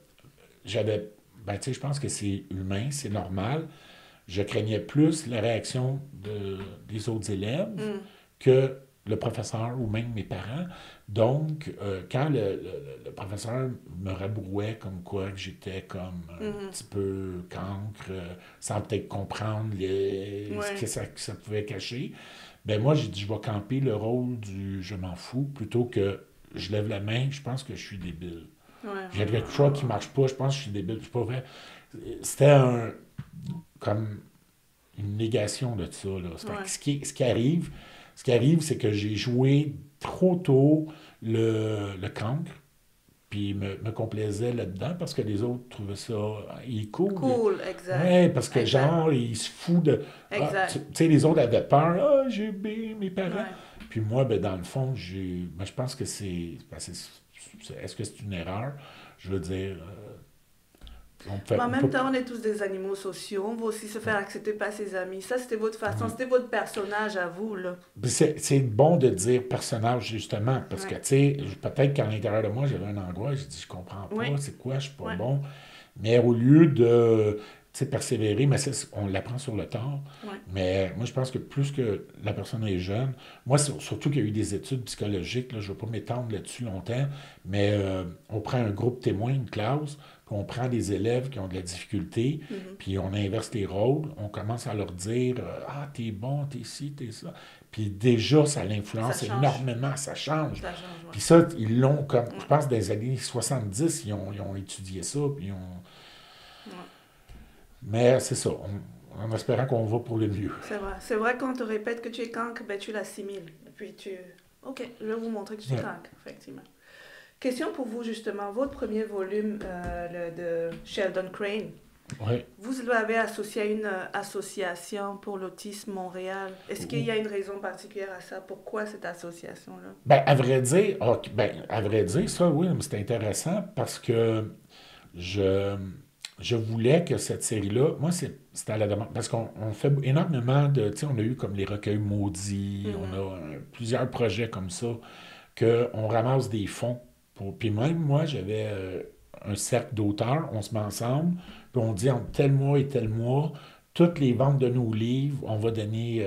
j'avais... tu sais, je pense que c'est humain, c'est normal. Je craignais plus la réaction des autres élèves que le professeur ou même mes parents. Donc, quand le professeur me rabrouait comme quoi que j'étais comme un petit peu cancre, sans peut-être comprendre ce que ça pouvait cacher, moi, j'ai dit, je vais camper le rôle du « je m'en fous » plutôt que je lève la main, je pense que je suis débile. J'ai quelque chose qui ne marche pas, je pense que je suis débile. C'est pas vrai. C'était comme une négation de ça. Là. Ce qui arrive, c'est que j'ai joué trop tôt le cancre, puis me complaisait là-dedans parce que les autres trouvaient ça cool. Cool, exact. Oui, parce que genre, ils se foutent de... tu sais, les autres avaient peur. J'ai oublié mes parents. Ouais. Puis moi, dans le fond, je pense que c'est... Est-ce que c'est une erreur? Je veux dire... en même temps, on est tous des animaux sociaux. On va aussi se faire accepter par ses amis. Ça, c'était votre façon, c'était votre personnage à vous, là. C'est bon de dire personnage, justement, parce que, tu sais, peut-être qu'à l'intérieur de moi, j'avais un angoisse. J'ai dit, je comprends pas, c'est quoi, je suis pas bon. Mais au lieu de, persévérer, mais on l'apprend sur le temps. Mais moi, je pense que plus que la personne est jeune, moi, surtout qu'il y a eu des études psychologiques, là, je ne vais pas m'étendre là-dessus longtemps, mais on prend un groupe témoin, une classe, puis on prend des élèves qui ont de la difficulté, puis on inverse les rôles, on commence à leur dire « Ah, t'es bon, t'es ci, t'es ça ». Puis déjà, ça l'influence énormément, ça change. Puis ça, ils l'ont comme, je pense, dans les années 70, ils ont étudié ça, puis ils ont... Mais c'est ça, en espérant qu'on va pour le mieux. C'est vrai quand on te répète que tu es cancre, tu l'assimiles. Et puis OK, je vais vous montrer que tu es cancre, effectivement. Question pour vous, justement. Votre premier volume de Sheldon Crane, vous l'avez associé à une association pour l'autisme Montréal. Est-ce qu'il y a une raison particulière à ça? Pourquoi cette association-là? À vrai dire, ça, oui, c'est intéressant parce que je voulais que cette série-là, moi, c'était à la demande, parce qu'on fait énormément de, tu sais, on a eu comme les recueils maudits, on a plusieurs projets comme ça, qu'on ramasse des fonds. Puis même, moi, j'avais un cercle d'auteurs, on se met ensemble, puis on dit entre tel mois et tel mois, toutes les ventes de nos livres, on va donner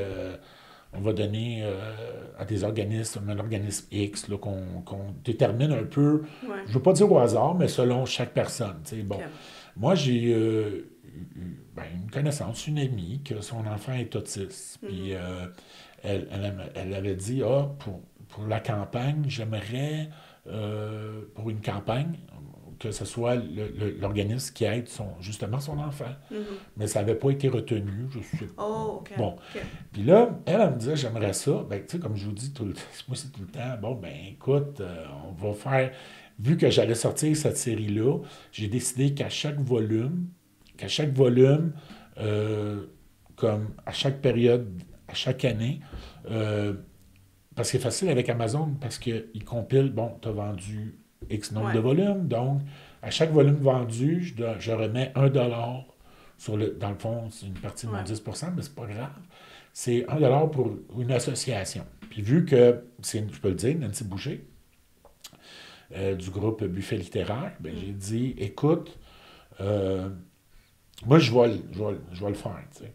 à des organismes, un organisme X, là, qu'on détermine un peu, je ne veux pas dire au hasard, mais selon chaque personne. Bon. Moi, j'ai une connaissance, une amie, que son enfant est autiste. Puis elle avait dit, pour la campagne, j'aimerais, pour une campagne, que ce soit l'organisme qui aide justement son enfant. Mais ça n'avait pas été retenu. Je sais pas. Oh, OK. Bon. OK. Puis là, elle me disait, j'aimerais ça. Ben, tu sais, comme je vous dis, moi, c'est tout le temps. Bon, ben, écoute, on va faire. Vu que j'allais sortir cette série-là, j'ai décidé qu'à chaque volume, comme à chaque période, à chaque année, parce que c'est facile avec Amazon, parce qu'ils compilent, bon, tu as vendu X nombre de volumes, donc à chaque volume vendu, je remets $1 dans le fond, c'est une partie de mon 10%, mais c'est pas grave. C'est $1 pour une association. Puis vu que, je peux le dire, Nancy Boucher, du groupe Buffet littéraire, ben, j'ai dit, écoute, moi, je vais le faire, tu sais.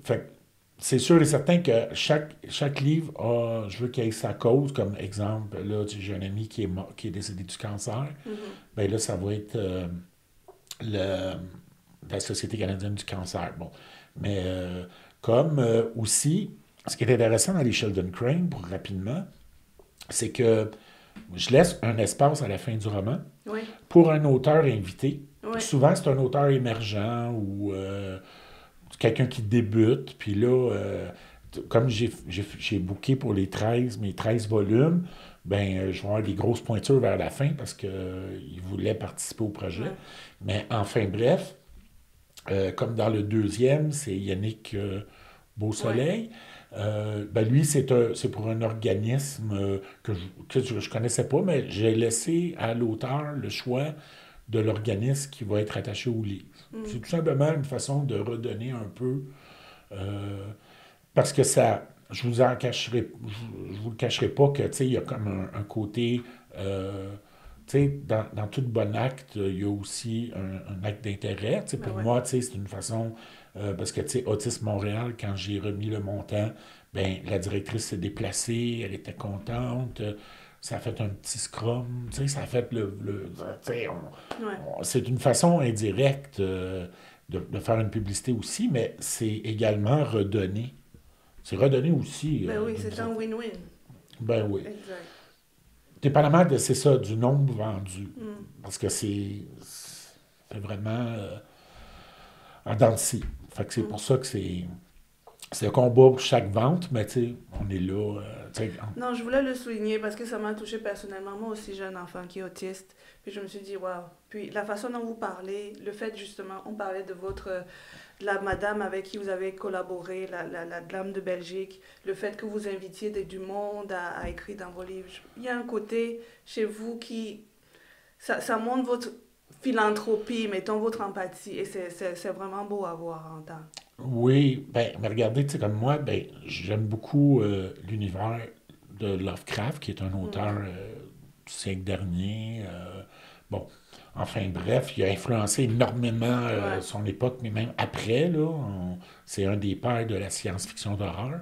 Fait que c'est sûr et certain que chaque livre je veux qu'il ait sa cause, comme exemple, là, j'ai un ami qui est décédé du cancer, ben là, ça va être la Société canadienne du cancer. Bon. Mais comme aussi, ce qui est intéressant dans les Sheldon Crane, pour rapidement, c'est que je laisse un espace à la fin du roman pour un auteur invité. Souvent, c'est un auteur émergent ou quelqu'un qui débute. Puis là, comme j'ai booké pour mes 13 volumes, ben je vais avoir des grosses pointures vers la fin parce qu'il voulait participer au projet. Mais enfin, bref, comme dans le deuxième, c'est Yannick Beausoleil. Ben lui, c'est pour un organisme que je connaissais pas, mais j'ai laissé à l'auteur le choix de l'organisme qui va être attaché au livre. C'est tout simplement une façon de redonner un peu, parce que ça, je vous le cacherai pas que, tu sais, il y a comme un côté, tu sais, dans tout bon acte, il y a aussi un acte d'intérêt. Tu sais, pour moi, tu sais, c'est une façon, parce que, tu sais, Autisme Montréal, quand j'ai remis le montant, ben la directrice s'est déplacée, elle était contente, ça a fait un petit scrum, tu sais, ça a fait c'est une façon indirecte de faire une publicité aussi, mais c'est également redonner. C'est redonner aussi. Ben oui, c'est un win-win. Ben oui. Exact. Dépendamment c'est ça, du nombre vendu. Parce que c'est vraiment en dents de scie. Fait que c'est pour ça que c'est un combat pour chaque vente, mais tu sais, on est là. Non, je voulais le souligner parce que ça m'a touché personnellement. Moi aussi, j'ai un enfant qui est autiste. Puis je me suis dit, waouh. Puis la façon dont vous parlez, le fait justement, on parlait de la madame avec qui vous avez collaboré, la dame de Belgique, le fait que vous invitiez du monde à écrire dans vos livres. Il y a un côté chez vous qui. Ça montre votre philanthropie, mettons votre empathie. Et c'est vraiment beau à voir en temps. Oui, ben, mais regardez, tu sais, comme moi, ben, j'aime beaucoup l'univers de Lovecraft, qui est un auteur du siècle dernier. Bon, enfin, bref, il a influencé énormément son époque, mais même après, là, c'est un des pères de la science-fiction d'horreur.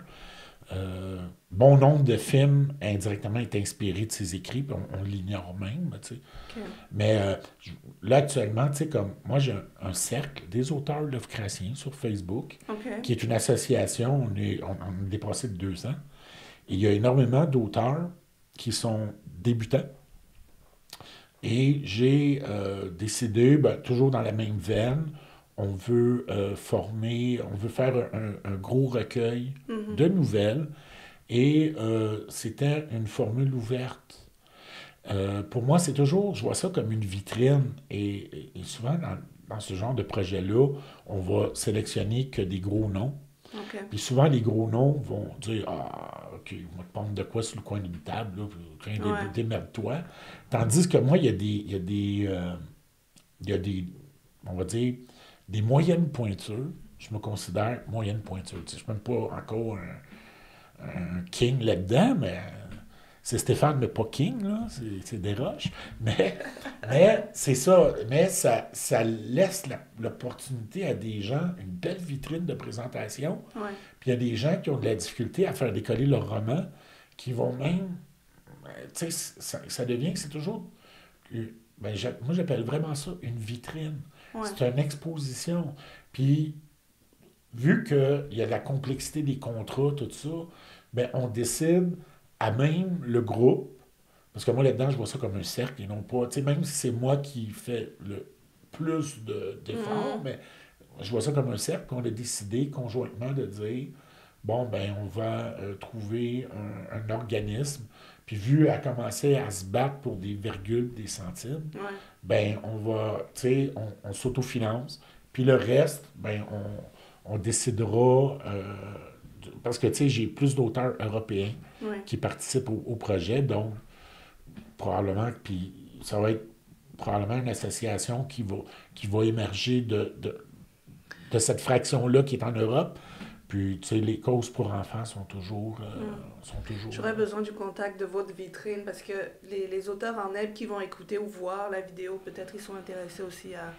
Bon nombre de films indirectement est inspiré de ses écrits, puis on l'ignore même, tu sais. Okay. Mais là, actuellement, tu sais, comme moi, j'ai un cercle des auteurs Lovecraftiens sur Facebook, qui est une association, on a dépassé de 200. Et il y a énormément d'auteurs qui sont débutants. Et j'ai décidé, ben, toujours dans la même veine, on veut faire un gros recueil de nouvelles et c'était une formule ouverte. Pour moi, je vois ça comme une vitrine et souvent dans ce genre de projet-là, on va sélectionner que des gros noms. Okay. Puis souvent, les gros noms vont dire « Ah, OK, on va te prendre de quoi sur le coin d'une table, là, démerde-toi. » Tandis que moi, il y a des on va dire, des moyennes pointures. Je me considère moyenne pointure. Je ne suis même pas encore un king là-dedans, mais c'est Stéphane, mais pas king, là. C'est des roches. Mais c'est ça. Mais ça laisse l'opportunité à des gens, une belle vitrine de présentation. Ouais. Puis il y a des gens qui ont de la difficulté à faire décoller leur roman, qui vont même... Tu sais, ça devient que c'est toujours... Ben, moi, j'appelle vraiment ça une vitrine. Ouais. C'est une exposition. Puis, vu qu'il y a la complexité des contrats, tout ça, ben, on décide à même le groupe Parce que moi, là-dedans, je vois ça comme un cercle et non pas... Tu sais, même si c'est moi qui fais le plus d'efforts, mais je vois ça comme un cercle qu'on a décidé conjointement de dire, bon, ben on va trouver un organisme, puis vu à commencer à se battre pour des virgules, des centimes, ben on va, tu sais, on s'autofinance, puis le reste, ben on décidera, parce que, tu sais, j'ai plus d'auteurs européens qui participent au projet, donc probablement, puis ça va être probablement une association qui va émerger de cette fraction-là qui est en Europe. Puis, tu sais, les causes pour enfants sont toujours... J'aurais besoin du contact de votre vitrine parce que les auteurs en aide qui vont écouter ou voir la vidéo, peut-être ils sont intéressés aussi à...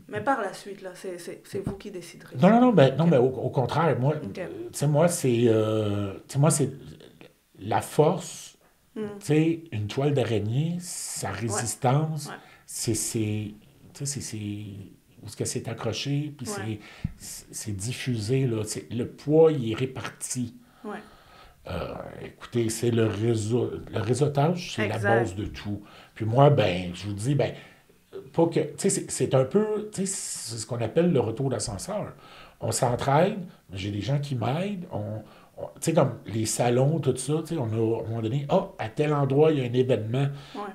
Mais par la suite, là, c'est vous qui déciderez. Non, mais au contraire, moi, tu sais, moi, c'est la force, tu sais, une toile d'araignée, sa résistance, c'est où est-ce que c'est accroché, puis c'est diffusé, là. Le poids, il est réparti. Écoutez, c'est le réseautage, c'est la base de tout. Puis moi, ben, je vous dis, ben, pas que, tu sais, c'est un peu, tu sais, c'est ce qu'on appelle le retour d'ascenseur. On s'entraide, j'ai des gens qui m'aident, tu sais, comme les salons, tout ça, tu sais, on a, à un moment donné, à tel endroit, il y a un événement.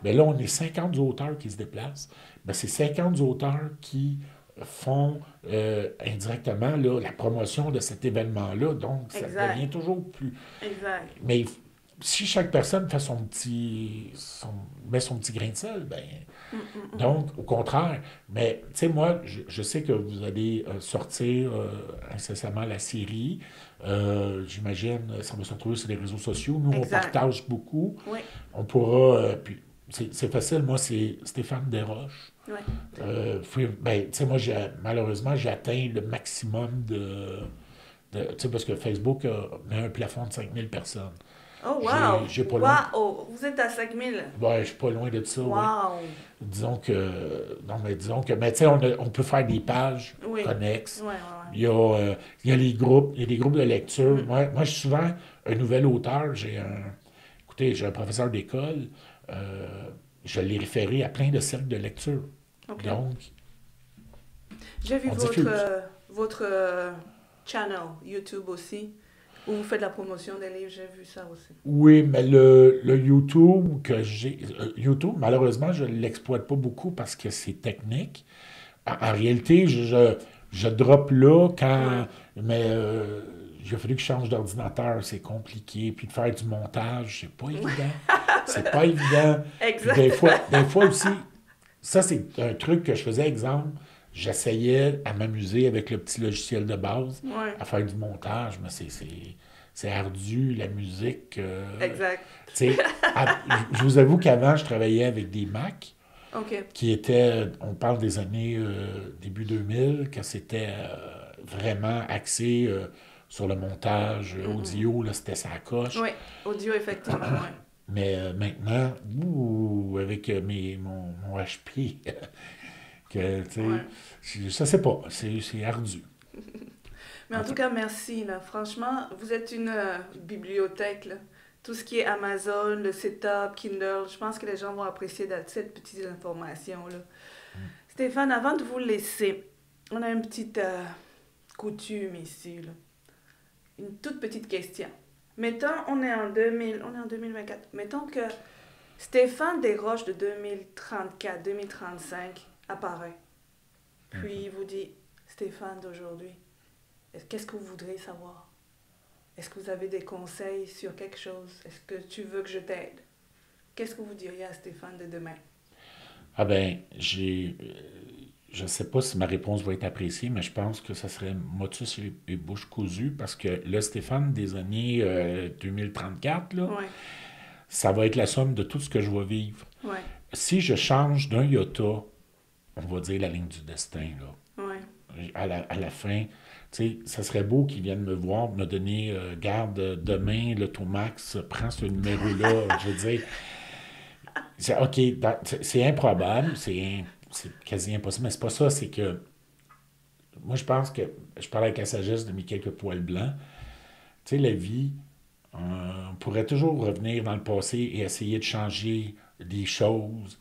Bien là, on est 50 auteurs qui se déplacent. Bien, c'est 50 auteurs qui font indirectement là, la promotion de cet événement-là. Donc, ça devient toujours plus... Exact. Mais si chaque personne fait met son petit grain de sel, ben... Donc, au contraire. Mais, tu sais, moi, je sais que vous allez sortir incessamment la série. J'imagine, ça va se retrouver sur les réseaux sociaux. Nous, on partage beaucoup. On pourra... puis, c'est facile. Moi, c'est Stéphane Desroches. Ben, tu sais, moi, malheureusement, j'ai atteint le maximum tu sais, parce que Facebook met un plafond de 5000 personnes. Oh, wow! J'ai pas loin. Wow! Vous êtes à 5000? Ouais, je suis pas loin de ça. Wow! Ouais. Disons que, mais tu sais, on peut faire des pages connexes. Il y a les groupes, il y a des groupes de lecture. Moi, je suis souvent un nouvel auteur. Écoutez, j'ai un professeur d'école. Je l'ai référé à plein de cercles de lecture. Donc, j'ai vu votre channel YouTube aussi, où vous faites la promotion des livres. J'ai vu ça aussi. Oui, mais le YouTube que j'ai... YouTube, malheureusement, je ne l'exploite pas beaucoup parce que c'est technique. En réalité, je drop là quand... Mais il a fallu que je change d'ordinateur, c'est compliqué. Puis de faire du montage, c'est pas évident. C'est pas évident. Exact. Des fois aussi, ça c'est un truc que je faisais, exemple, j'essayais à m'amuser avec le petit logiciel de base, à faire du montage, mais c'est ardu, la musique. Exact. Je vous avoue qu'avant, je travaillais avec des Mac. Qui étaient, on parle des années début 2000, que c'était vraiment axé sur le montage audio, là, c'était sa coche. Oui, audio, effectivement, Mais maintenant, avec mon HP, que, ça c'est pas, c'est ardu. Mais en tout cas, merci. Là. Franchement, vous êtes une bibliothèque, là. Tout ce qui est Amazon, le setup, Kindle, je pense que les gens vont apprécier cette petite information-là. Stéphane, avant de vous laisser, on a une petite coutume ici, là. Une toute petite question. Mettons, on est en 2024. Mettons que Stéphane Desroches de 2034, 2035 apparaît. Puis il vous dit, Stéphane d'aujourd'hui, qu'est-ce que vous voudriez savoir? Est-ce que vous avez des conseils sur quelque chose? Est-ce que tu veux que je t'aide? Qu'est-ce que vous diriez à Stéphane de demain? Ah ben, je ne sais pas si ma réponse va être appréciée, mais je pense que ça serait motus et bouche cousue, parce que le Stéphane des années 2034, là, ça va être la somme de tout ce que je vais vivre. Si je change d'un iota, on va dire la ligne du destin, là, à la fin... Tu sais, ça serait beau qu'ils viennent me voir, me donner, garde, demain, l'Automax prend ce numéro-là. Je veux dire, c'est improbable, c'est quasi impossible, mais c'est pas ça, c'est que, moi, je pense que, je parle avec la sagesse de mes quelques poils blancs, tu sais, la vie, On pourrait toujours revenir dans le passé et essayer de changer des choses,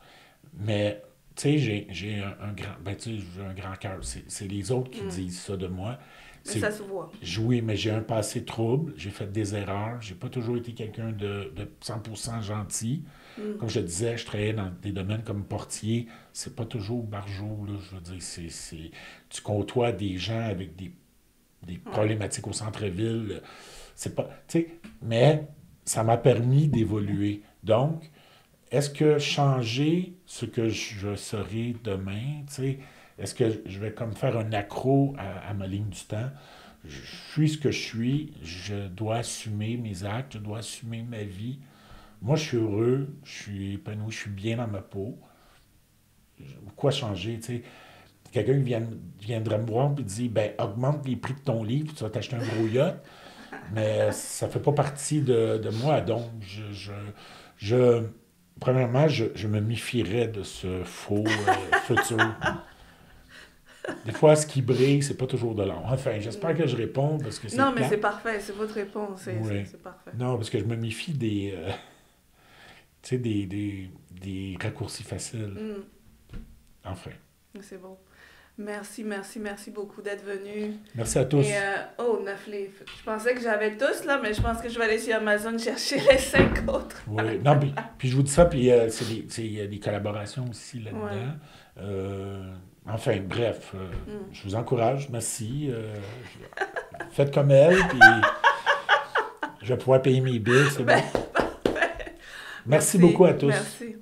mais tu sais, j'ai un grand, ben, tu sais, j'ai un grand cœur. C'est les autres qui disent ça de moi. Mais ça se voit. Oui, mais j'ai un passé trouble, j'ai fait des erreurs, j'ai pas toujours été quelqu'un de 100% gentil. Comme je disais, je travaillais dans des domaines comme portier, c'est pas toujours barjot, là, je veux dire, tu côtoies des gens avec des problématiques au centre-ville, c'est pas, tu sais, mais ça m'a permis d'évoluer. Donc, est-ce que changer ce que je serai demain, tu sais, est-ce que je vais comme faire un accro à ma ligne du temps? Je suis ce que je dois assumer mes actes, je dois assumer ma vie. Moi, je suis heureux, je suis épanoui, je suis bien dans ma peau. Quoi changer, tu sais? Quelqu'un viendrait me voir et dit, ben, augmente les prix de ton livre, tu vas t'acheter un gros yacht. Mais ça ne fait pas partie de moi. Donc, premièrement, je me méfierais de ce faux futur. Des fois, ce qui brille, c'est pas toujours de l'or. Enfin, j'espère que je réponds parce que c'est non, mais c'est parfait, c'est votre réponse, c'est parfait. Non, parce que je me méfie des, tu sais, des raccourcis faciles. Enfin. C'est bon. Merci beaucoup d'être venu. Merci à tous. Et, 9 livres. Je pensais que j'avais tous, là, mais je pense que je vais aller sur Amazon chercher les 5 autres. Oui, non, puis je vous dis ça, puis il y a des collaborations aussi là-dedans. Enfin, bref, je vous encourage, merci. Faites comme elle, puis je vais pouvoir payer mes bills, c'est bon. Parfait. Merci beaucoup à tous. Merci.